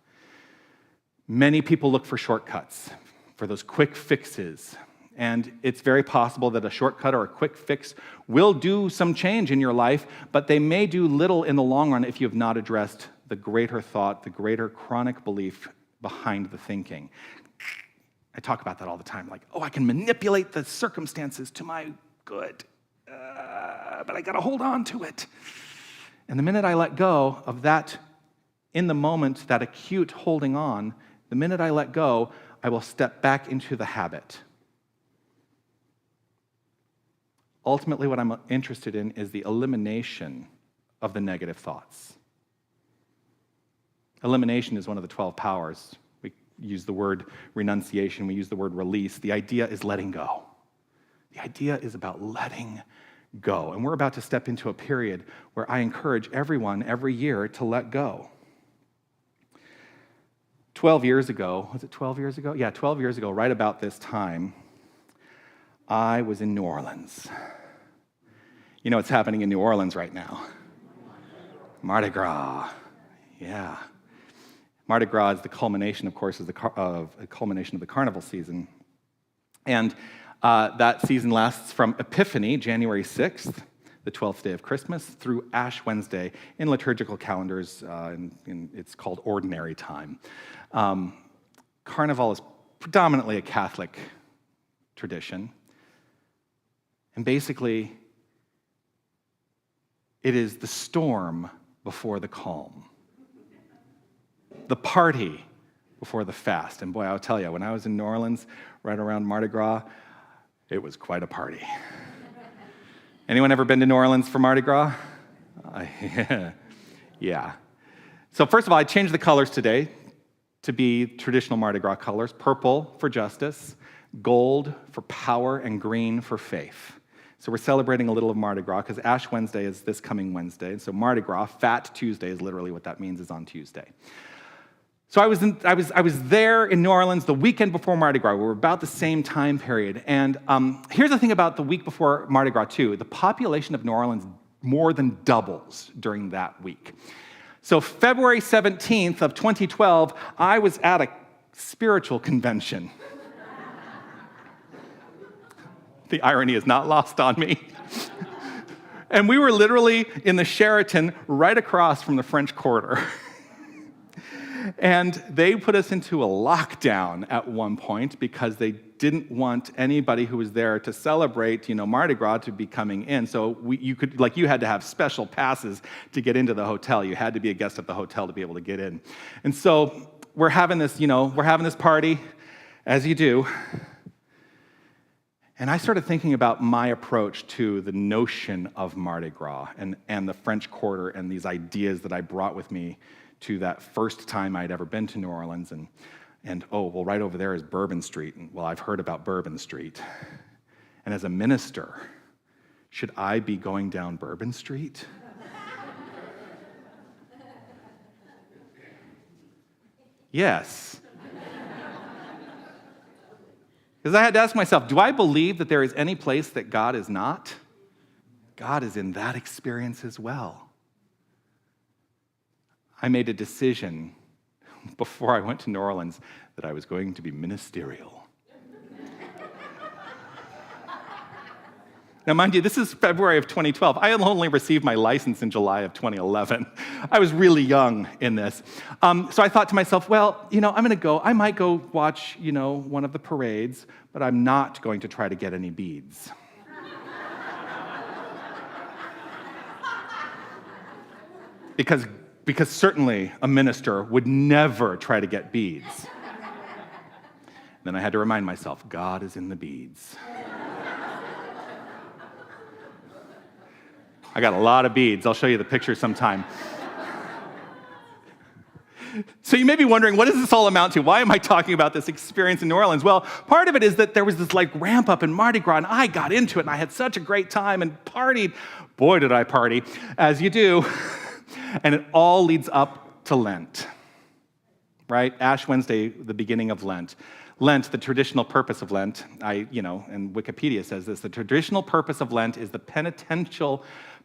Many people look for shortcuts, for those quick fixes. And it's very possible that a shortcut or a quick fix will do some change in your life, but they may do little in the long run if you have not addressed the greater thought, the greater chronic belief behind the thinking. I talk about that all the time, like, oh, I can manipulate the circumstances to my good, but I got to hold on to it. And the minute I let go of that, in the moment, that acute holding on, the minute I let go, I will step back into the habit. Ultimately, what I'm interested in is the elimination of the negative thoughts. Elimination is one of the 12 powers. We use the word renunciation, we use the word release. The idea is letting go. The idea is about letting go. And we're about to step into a period where I encourage everyone every year to let go. 12 years ago, was it 12 years ago? Yeah, 12 years ago, right about this time, I was in New Orleans. You know what's happening in New Orleans right now? Mardi Gras. Yeah. Mardi Gras is the culmination, of course, of the culmination of the carnival season. And that season lasts from Epiphany, January 6th, the 12th day of Christmas, through Ash Wednesday. In liturgical calendars, it's called Ordinary Time. Carnival is predominantly a Catholic tradition. And basically, it is the storm before the calm. The party before the fast. And boy, I'll tell you, when I was in New Orleans, right around Mardi Gras, it was quite a party. Anyone ever been to New Orleans for Mardi Gras? Yeah. So first of all, I changed the colors today to be traditional Mardi Gras colors. Purple for justice, gold for power, and green for faith. So we're celebrating a little of Mardi Gras because Ash Wednesday is this coming Wednesday. And so Mardi Gras, Fat Tuesday is literally what that means, is on Tuesday. So I was there in New Orleans the weekend before Mardi Gras. We were about the same time period. And here's the thing about the week before Mardi Gras, too. The population of New Orleans more than doubles during that week. So February 17th of 2012, I was at a spiritual convention. The irony is not lost on me. And we were literally in the Sheraton right across from the French Quarter. And they put us into a lockdown at one point because they didn't want anybody who was there to celebrate, Mardi Gras to be coming in. So you had to have special passes to get into the hotel. You had to be a guest at the hotel to be able to get in. And so we're having this party, as you do. And I started thinking about my approach to the notion of Mardi Gras and the French Quarter and these ideas that I brought with me to that first time I'd ever been to New Orleans. And right over there is Bourbon Street. And, I've heard about Bourbon Street. And as a minister, should I be going down Bourbon Street? Yes. Because I had to ask myself, do I believe that there is any place that God is not? God is in that experience as well. I made a decision before I went to New Orleans that I was going to be ministerial. Now, mind you, this is February of 2012. I only received my license in July of 2011. I was really young in this. So I thought to myself, well, I'm going to go. I might go watch, one of the parades, but I'm not going to try to get any beads. Because certainly a minister would never try to get beads. Then I had to remind myself, God is in the beads. I got a lot of beads. I'll show you the picture sometime. So you may be wondering, what does this all amount to? Why am I talking about this experience in New Orleans? Well, part of it is that there was this ramp up in Mardi Gras, and I got into it, and I had such a great time and partied. Boy, did I party, as you do. And it all leads up to Lent, right? Ash Wednesday, the beginning of Lent. Lent, the traditional purpose of Lent, and Wikipedia says this, the traditional purpose of Lent is the penitential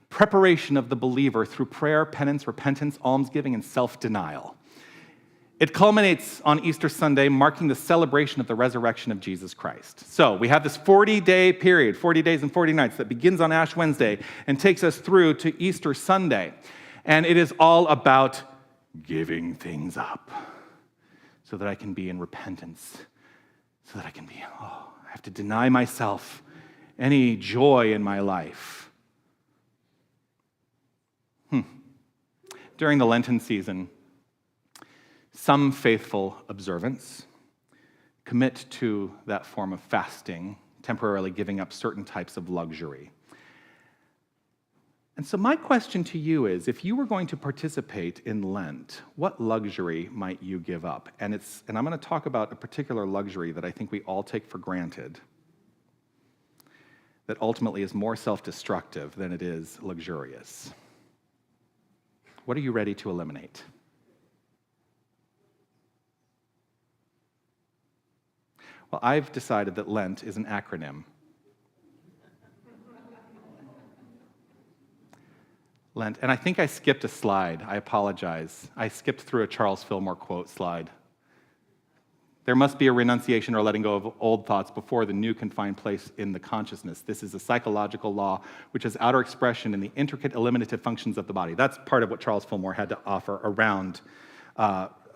preparation of the believer through prayer, penance, repentance, almsgiving, and self-denial. It culminates on Easter Sunday, marking the celebration of the resurrection of Jesus Christ. So we have this 40-day period, 40 days and 40 nights, that begins on Ash Wednesday and takes us through to Easter Sunday. And it is all about giving things up so that I can be in repentance, so that I have to deny myself any joy in my life. During the Lenten season, some faithful observants commit to that form of fasting, temporarily giving up certain types of luxury. And so my question to you is, if you were going to participate in Lent, what luxury might you give up? And I'm going to talk about a particular luxury that I think we all take for granted, that ultimately is more self-destructive than it is luxurious. What are you ready to eliminate? Well, I've decided that Lent is an acronym. Lent, and I think I skipped a slide. I apologize. I skipped through a Charles Fillmore quote slide. There must be a renunciation or letting go of old thoughts before the new can find place in the consciousness. This is a psychological law which has outer expression in the intricate eliminative functions of the body. That's part of what Charles Fillmore had to offer around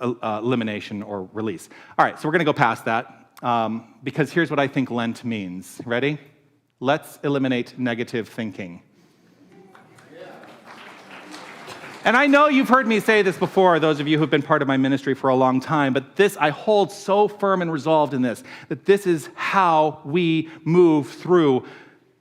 elimination or release. All right, so we're going to go past that because here's what I think Lent means. Ready? Let's eliminate negative thinking. And I know you've heard me say this before, those of you who've been part of my ministry for a long time, but I hold so firm and resolved in this, that this is how we move through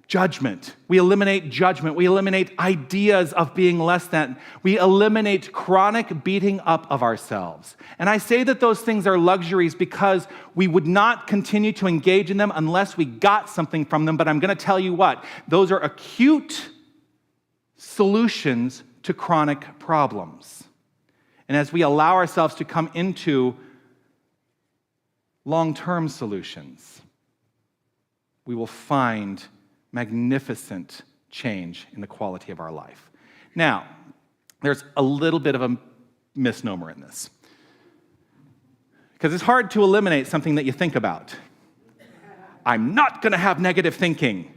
judgment. We eliminate judgment. We eliminate ideas of being less than. We eliminate chronic beating up of ourselves. And I say that those things are luxuries because we would not continue to engage in them unless we got something from them. But I'm going to tell you what, those are acute solutions to chronic problems. And as we allow ourselves to come into long-term solutions, we will find magnificent change in the quality of our life. Now, there's a little bit of a misnomer in this, because it's hard to eliminate something that you think about. I'm not going to have negative thinking.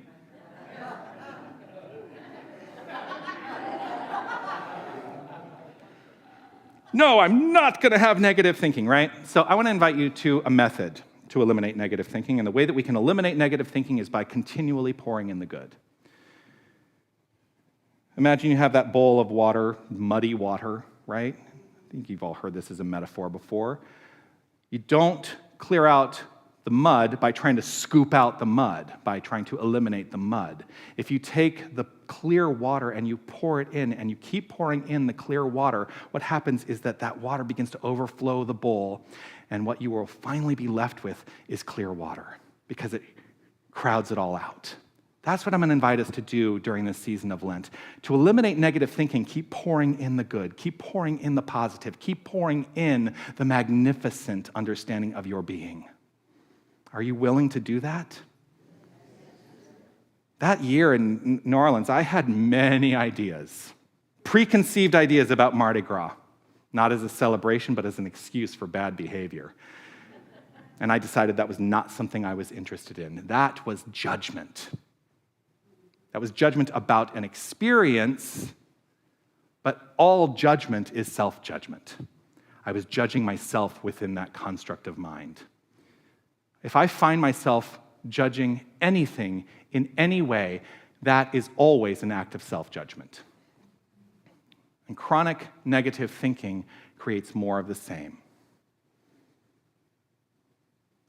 No, I'm not going to have negative thinking, right? So I want to invite you to a method to eliminate negative thinking. And the way that we can eliminate negative thinking is by continually pouring in the good. Imagine you have that bowl of water, muddy water, right? I think you've all heard this as a metaphor before. You don't clear out the mud by trying to scoop out the mud, by trying to eliminate the mud. If you take the clear water and you pour it in and you keep pouring in the clear water, what happens is that water begins to overflow the bowl, and what you will finally be left with is clear water because it crowds it all out. That's what I'm going to invite us to do during this season of Lent. To eliminate negative thinking, keep pouring in the good, keep pouring in the positive, keep pouring in the magnificent understanding of your being. Are you willing to do that? That year in New Orleans, I had many ideas, preconceived ideas about Mardi Gras, not as a celebration, but as an excuse for bad behavior. And I decided that was not something I was interested in. That was judgment. That was judgment about an experience, but all judgment is self-judgment. I was judging myself within that construct of mind. If I find myself judging anything in any way, that is always an act of self-judgment. And chronic negative thinking creates more of the same.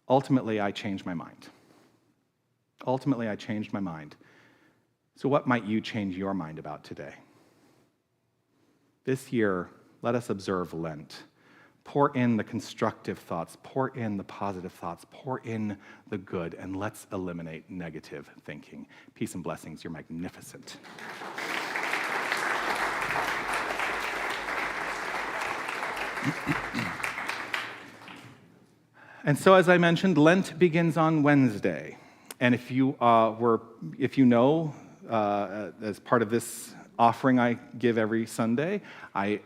Ultimately, I changed my mind. Ultimately, I changed my mind. So what might you change your mind about today? This year, let us observe Lent. Pour in the constructive thoughts, pour in the positive thoughts, pour in the good, and let's eliminate negative thinking. Peace and blessings, you're magnificent. And so, as I mentioned, Lent begins on Wednesday. And if you know, as part of this offering I give every Sunday, I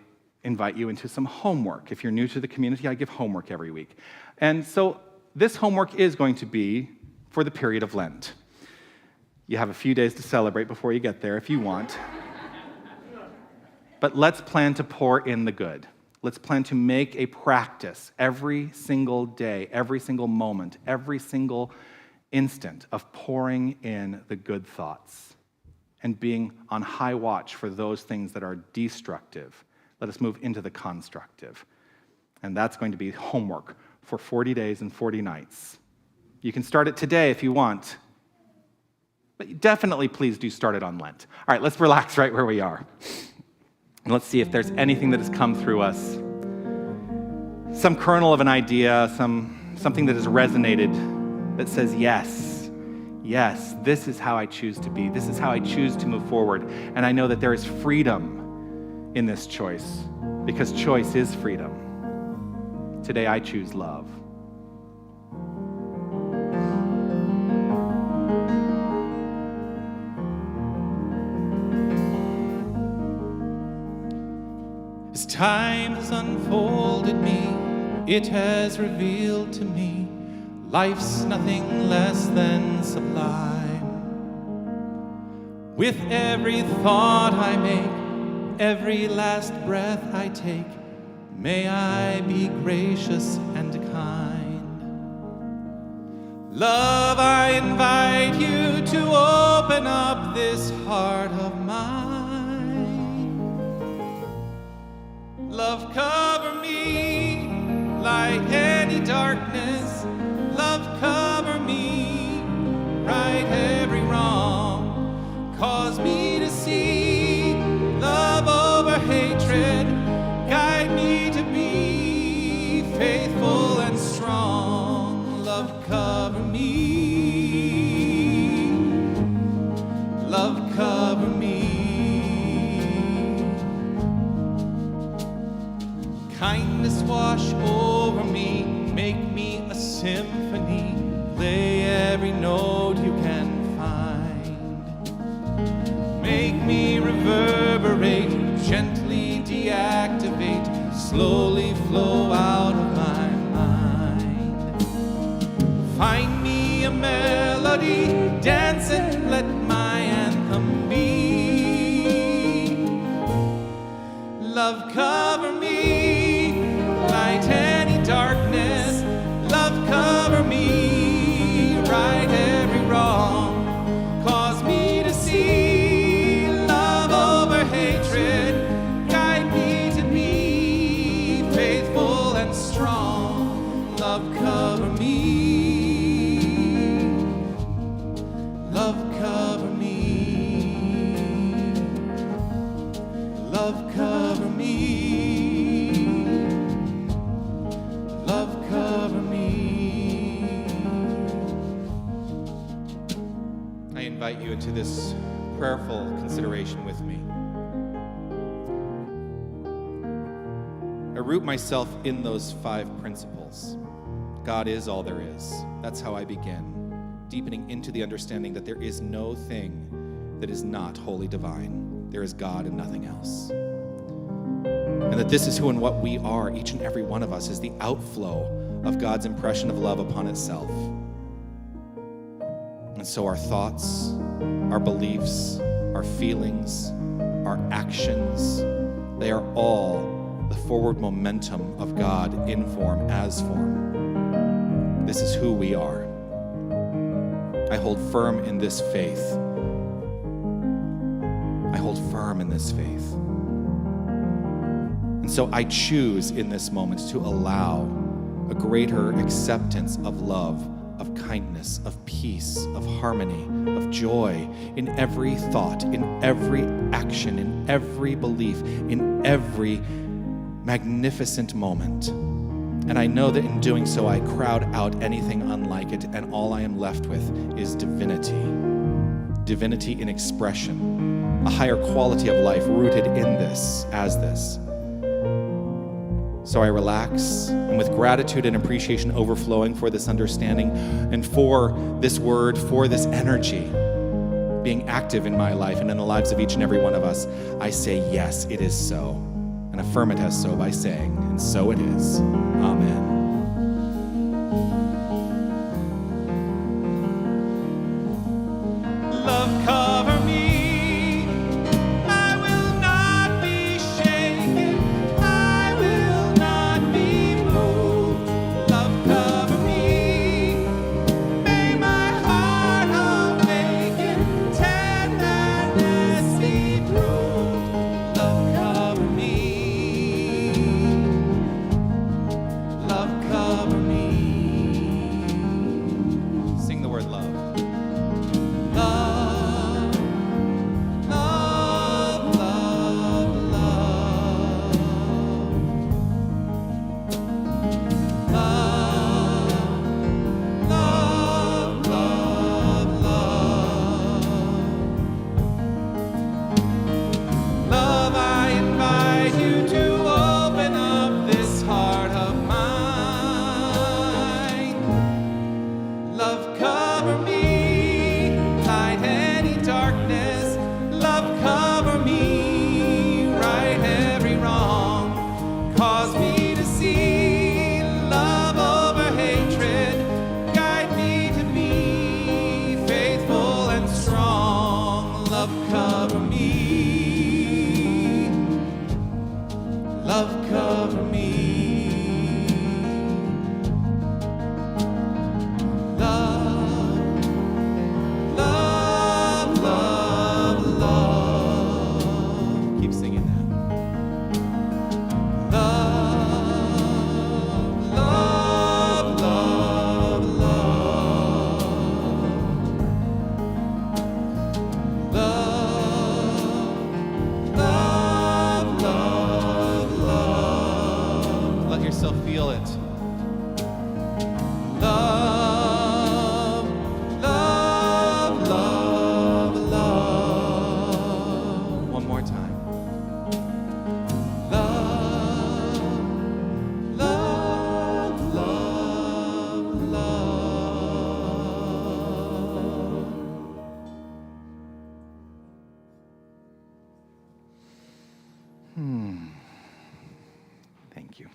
invite you into some homework. If you're new to the community, I give homework every week. And so this homework is going to be for the period of Lent. You have a few days to celebrate before you get there if you want. But let's plan to pour in the good. Let's plan to make a practice every single day, every single moment, every single instant of pouring in the good thoughts and being on high watch for those things that are destructive. Let us move into the constructive. And that's going to be homework for 40 days and 40 nights. You can start it today if you want, but definitely please do start it on Lent. All right, let's relax right where we are. And let's see if there's anything that has come through us. Some kernel of an idea, something that has resonated that says, yes, this is how I choose to be. This is how I choose to move forward. And I know that there is freedom in this choice, because choice is freedom. Today I choose love. As time has unfolded me, it has revealed to me life's nothing less than sublime. With every thought I make, every last breath I take, may I be gracious and kind. Love, I invite you to open up this heart of mine. Love, cover me like any darkness. Love, cover me, right every wrong. Cause me to see love over hatred. Guide me to be faithful and strong. Love, cover me. Love, cover me. Kindness wash over me, make me a symphony, play every note you can find. Make me reverberate, gently deactivate, slowly flow out of my mind. Find me a melody, dance and let my anthem be. Love, cover me, light any darkness. Love, cover me, right every wrong. Cause me to see love over hatred. Guide me to be faithful and strong. Love, cover me. Love, cover me. Love, cover me. Love, cover me. I invite you into this prayerful consideration with me. I root myself in those 5 principles. God is all there is. That's how I begin. deepening into the understanding that there is no thing that is not wholly divine. There is God and nothing else. And that this is who and what we are, each and every one of us, is the outflow of God's impression of love upon itself. And so our thoughts, our beliefs, our feelings, our actions, they are all the forward momentum of God in form, as form. This is who we are. I hold firm in this faith. I hold firm in this faith. And so I choose in this moment to allow a greater acceptance of love, of kindness, of peace, of harmony, of joy in every thought, in every action, in every belief, in every magnificent moment. And I know that in doing so, I crowd out anything unlike it, and all I am left with is divinity. Divinity in expression, a higher quality of life rooted in this, as this. So I relax, and with gratitude and appreciation overflowing for this understanding and for this word, for this energy being active in my life and in the lives of each and every one of us, I say, yes, it is so, and affirm it as so by saying, and so it is. Amen. Love cover me. I will not be shaken. I will not be moved. Love cover me. May my heart awaken. Tenderness be proved. Love cover me. Love cover me. Sing the word love. Love, love, love, love. Love, love, love, love. Love, I invite you to open up this heart of mine. Love, cover me, hide any darkness. Love, cover me, right every wrong. Cause me to see love over hatred. Guide me to be faithful and strong. Love, cover me. Love, cover me. Love, love, love, love. Keep singing that. Love, love, love, love. Love, love, love. Let yourself feel it. Love, love, love, love. One more time. Love, love, love, love. Thank you.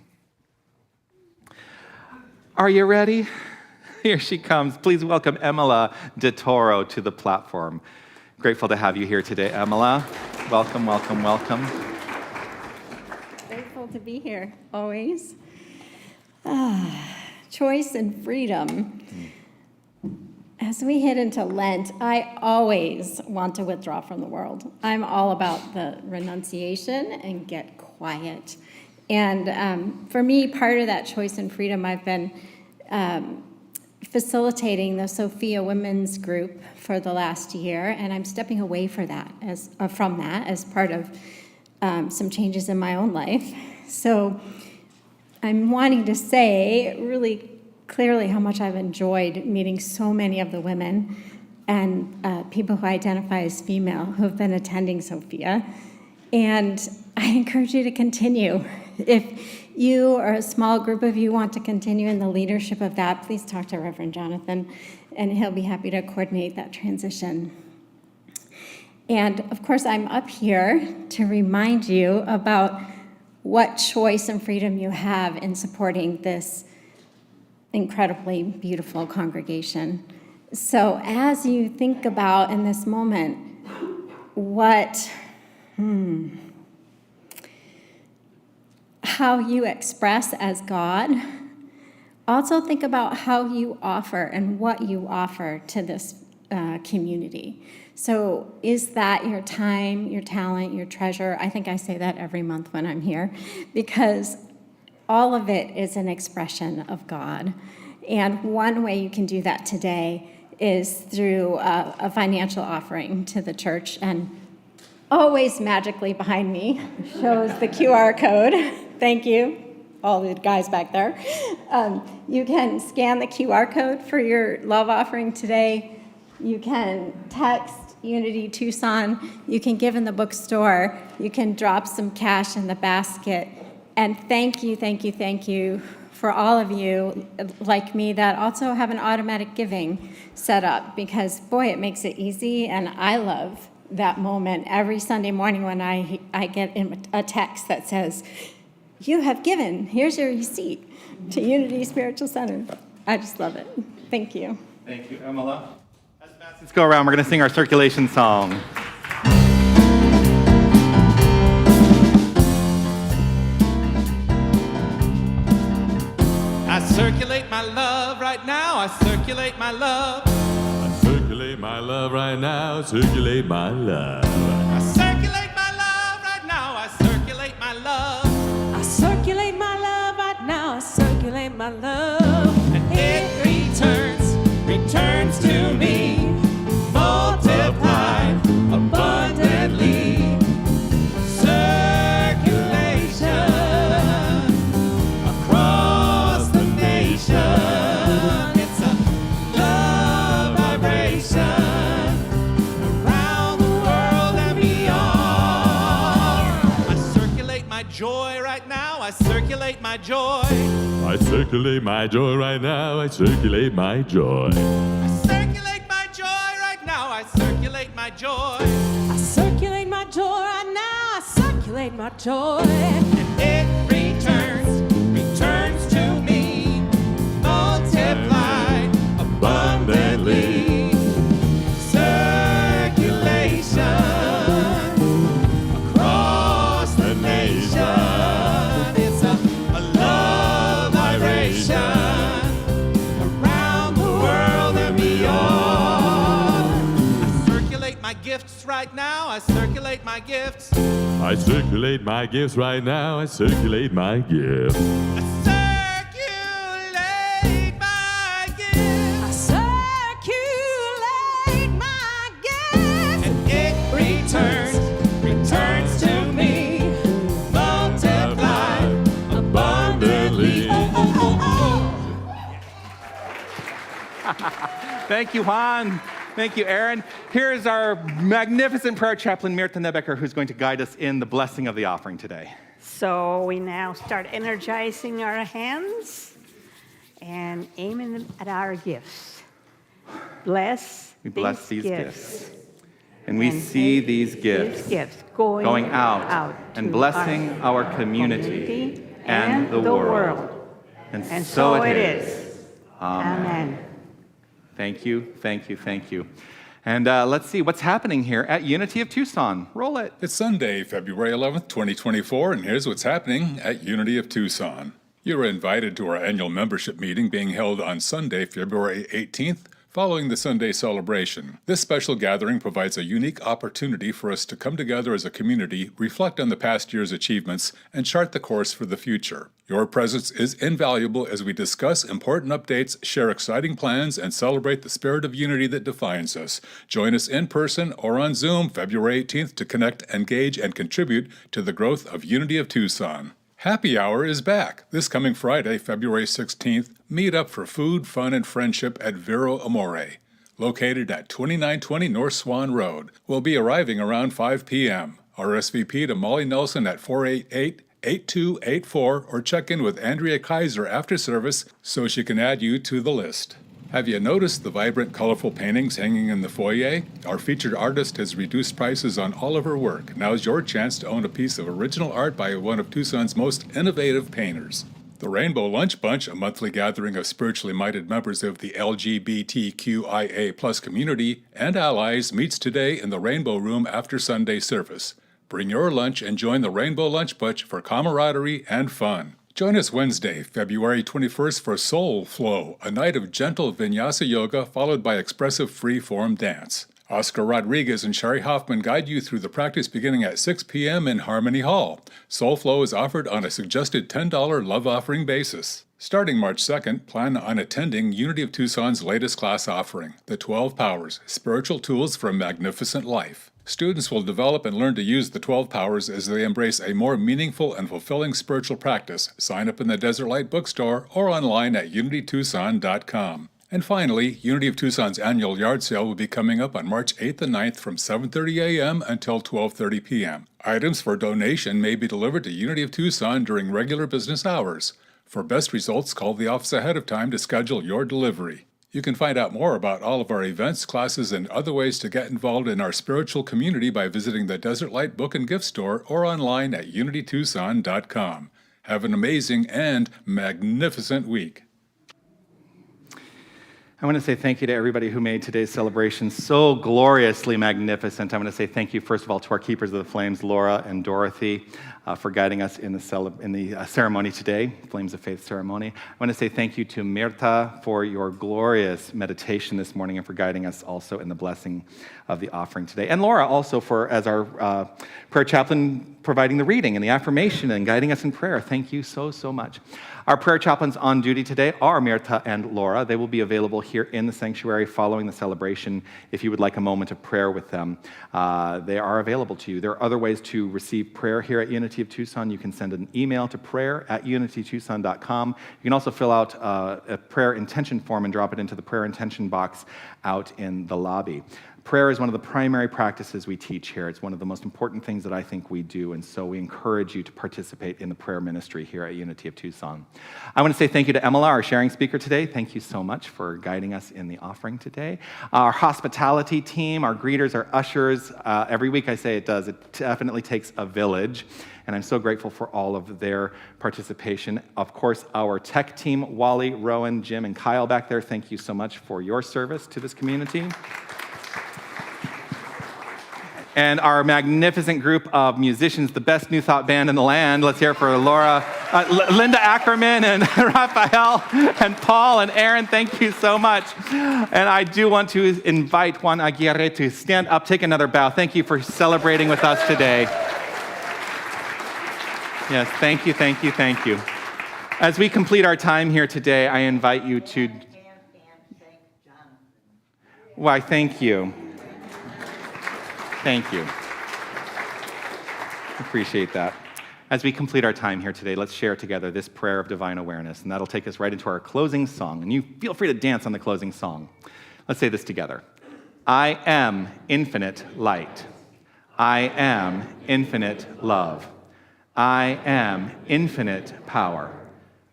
Are you ready? Here she comes. Please welcome Emila de Toro to the platform. Grateful to have you here today, Emila. Welcome, welcome, welcome. Grateful to be here, always. Choice and freedom. As we head into Lent, I always want to withdraw from the world. I'm all about the renunciation and get quiet. And for me, part of that choice and freedom, I've been facilitating the Sophia Women's Group for the last year, and I'm stepping away from that as part of some changes in my own life. So I'm wanting to say really clearly how much I've enjoyed meeting so many of the women and people who identify as female who have been attending Sophia. And I encourage you to continue. If you or a small group of you want to continue in the leadership of that, please talk to Reverend Jonathan and he'll be happy to coordinate that transition. And of course, I'm up here to remind you about what choice and freedom you have in supporting this incredibly beautiful congregation. So as you think about in this moment how you express as God, also think about how you offer and what you offer to this community. So is that your time, your talent, your treasure? I think I say that every month when I'm here, because all of it is an expression of God. And one way you can do that today is through a financial offering to the church. And always magically behind me shows the QR code. Thank you, all the guys back there. You can scan the QR code for your love offering today. You can text Unity Tucson. You can give in the bookstore. You can drop some cash in the basket. And thank you for all of you like me that also have an automatic giving set up, because boy, it makes it easy, and I love that moment every Sunday morning when I get a text that says, "You have given, here's your receipt to Unity Spiritual Center." I just love it. Thank you. Thank you, Emila. As baskets go around, we're going to sing our circulation song. I circulate my love right now. I circulate my love. I circulate my love right now. Circulate my love. I circulate my love right now. I circulate my love. I circulate my love right now. I circulate my love. And it returns to me, multiplied abundantly. Circulation across the nation. It's a love vibration around the world and beyond. I circulate my joy right now. I circulate my joy. I circulate my joy right now. I circulate my joy. I circulate my joy right now. I circulate my joy. I circulate my joy right now. I circulate my joy. And it returns to me, multiplied abundantly. Circulation across the nation. It's a love vibration around the world and beyond. I circulate my gifts right now. I circulate my gifts. I circulate my gifts right now. I circulate my gifts. I circulate my gifts. I circulate my gifts. And it returns to me, multiplied abundantly. Thank you, Juan. Thank you, Aaron. Here's our magnificent prayer chaplain, Mirta Nebecker, who's going to guide us in the blessing of the offering today. So we now start energizing our hands and aiming them at our gifts. We bless these gifts. And we see these gifts going out and blessing our community and the world. And so it is. Amen. Thank you. And let's see what's happening here at Unity of Tucson. Roll it. It's Sunday, February 11th, 2024, and here's what's happening at Unity of Tucson. You are invited to our annual membership meeting being held on Sunday, February 18th, following the Sunday celebration. This special gathering provides a unique opportunity for us to come together as a community, reflect on the past year's achievements, and chart the course for the future. Your presence is invaluable as we discuss important updates, share exciting plans, and celebrate the spirit of unity that defines us. Join us in person or on Zoom February 18th to connect, engage, and contribute to the growth of Unity of Tucson. Happy Hour is back. This coming Friday, February 16th, meet up for food, fun, and friendship at Vero Amore, located at 2920 North Swan Road. We'll be arriving around 5 p.m. RSVP to Molly Nelson at 488-8284 or check in with Andrea Kaiser after service so she can add you to the list. Have you noticed the vibrant, colorful paintings hanging in the foyer? Our featured artist has reduced prices on all of her work. Now's your chance to own a piece of original art by one of Tucson's most innovative painters. The Rainbow Lunch Bunch, a monthly gathering of spiritually minded members of the LGBTQIA+ community and allies, meets today in the Rainbow Room after Sunday service. Bring your lunch and join the Rainbow Lunch Bunch for camaraderie and fun. Join us Wednesday, February 21st for Soul Flow, a night of gentle vinyasa yoga followed by expressive free-form dance. Oscar Rodriguez and Sherry Hoffman guide you through the practice beginning at 6 p.m. in Harmony Hall. Soul Flow is offered on a suggested $10 love offering basis. Starting March 2nd, plan on attending Unity of Tucson's latest class offering, The 12 Powers, Spiritual Tools for a Magnificent Life. Students will develop and learn to use the 12 powers as they embrace a more meaningful and fulfilling spiritual practice. Sign up in the Desert Light bookstore or online at unitytucson.com. And finally, Unity of Tucson's annual yard sale will be coming up on March 8th and 9th from 7:30 a.m. until 12:30 p.m. Items for donation may be delivered to Unity of Tucson during regular business hours. For best results, call the office ahead of time to schedule your delivery. You can find out more about all of our events, classes, and other ways to get involved in our spiritual community by visiting the Desert Light Book and Gift Store or online at unitytucson.com. Have an amazing and magnificent week. I want to say thank you to everybody who made today's celebration so gloriously magnificent. I want to say thank you, first of all, to our keepers of the flames, Laura and Dorothy, for guiding us in the ceremony today, Flames of Faith ceremony. I want to say thank you to Mirta for your glorious meditation this morning and for guiding us also in the blessing of the offering today. And Laura also as our prayer chaplain, providing the reading and the affirmation and guiding us in prayer. Thank you so, so much. Our prayer chaplains on duty today are Mirta and Laura. They will be available here in the sanctuary following the celebration if you would like a moment of prayer with them. They are available to you. There are other ways to receive prayer here at Unity of Tucson. You can send an email to prayer@unitytucson.com. You can also fill out a prayer intention form and drop it into the prayer intention box out in the lobby. Prayer is one of the primary practices we teach here. It's one of the most important things that I think we do, and so we encourage you to participate in the prayer ministry here at Unity of Tucson. I want to say thank you to Emila, our sharing speaker today. Thank you so much for guiding us in the offering today. Our hospitality team, our greeters, our ushers, every week I say it does. It definitely takes a village, and I'm so grateful for all of their participation. Of course, our tech team, Wally, Rowan, Jim, and Kyle back there, thank you so much for your service to this community. And our magnificent group of musicians, the best New Thought band in the land. Let's hear it for Linda Ackerman and Raphael and Paul and Aaron. Thank you so much. And I do want to invite Juan Aguirre to stand up, take another bow. Thank you for celebrating with us today. Yes, thank you, thank you, thank you. As we complete our time here today, I invite you to... Why, thank you. Thank you. Appreciate that. As we complete our time here today, let's share together this prayer of divine awareness, and that'll take us right into our closing song. And you feel free to dance on the closing song. Let's say this together. I am infinite light. I am infinite love. I am infinite power.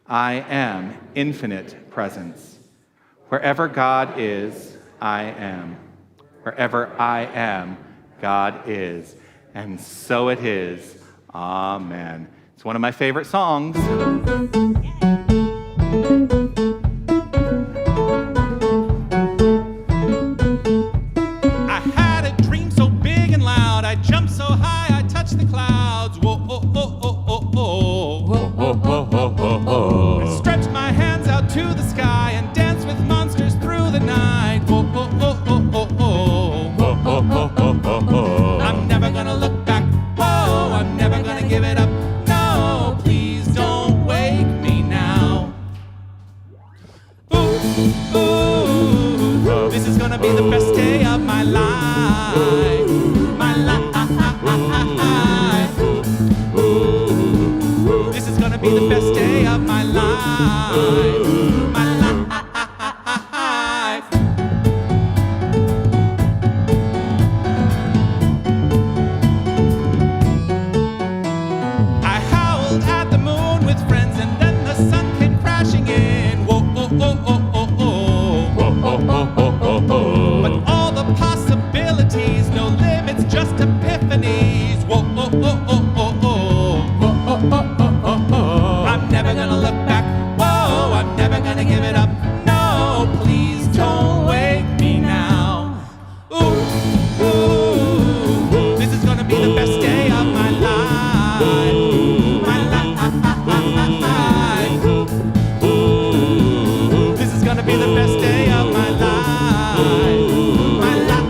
I am infinite presence. Wherever God is, I am. Wherever I am, God is. And so it is. Amen. It's one of my favorite songs. I had a dream so big and loud. I jumped so high, I touched the clouds. Whoa, oh, oh, oh, oh, oh. Whoa, oh, oh, oh, oh, oh. I stretched my hands out to the sky and danced with monsters through the night. Whoa, oh, oh, oh, oh, oh. Whoa, oh, oh, oh, oh, oh. I'm never gonna look back. Whoa, I'm never gonna give it up. No, please don't wake me now. Ooh, ooh, this is gonna be the best day of my life. My life. I'm never gonna look back. Whoa, I'm never gonna give it up. No, please don't wake me now. Ooh, ooh, this is gonna be the best day of my life. My life. This is gonna be the best day of my life. My life.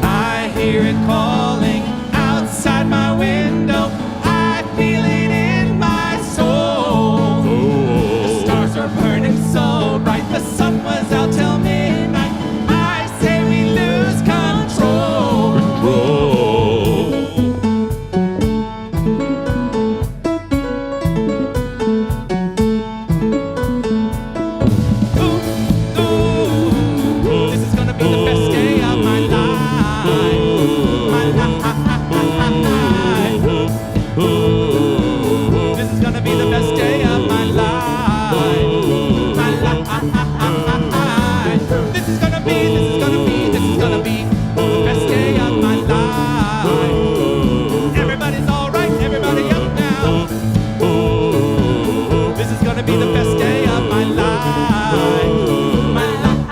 I hear it calling outside my window. I feel it in my soul. The stars are burning so bright. The sun was out till midnight. I say we lose control. Ooh, ooh, this is gonna be the best day of my life. My life. This is gonna be the best day of my life. My life. This is gonna be the best day of my life. Everybody's alright, everybody up now. This is gonna be the best day of my life. My life.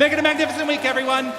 Make it a magnificent week, everyone.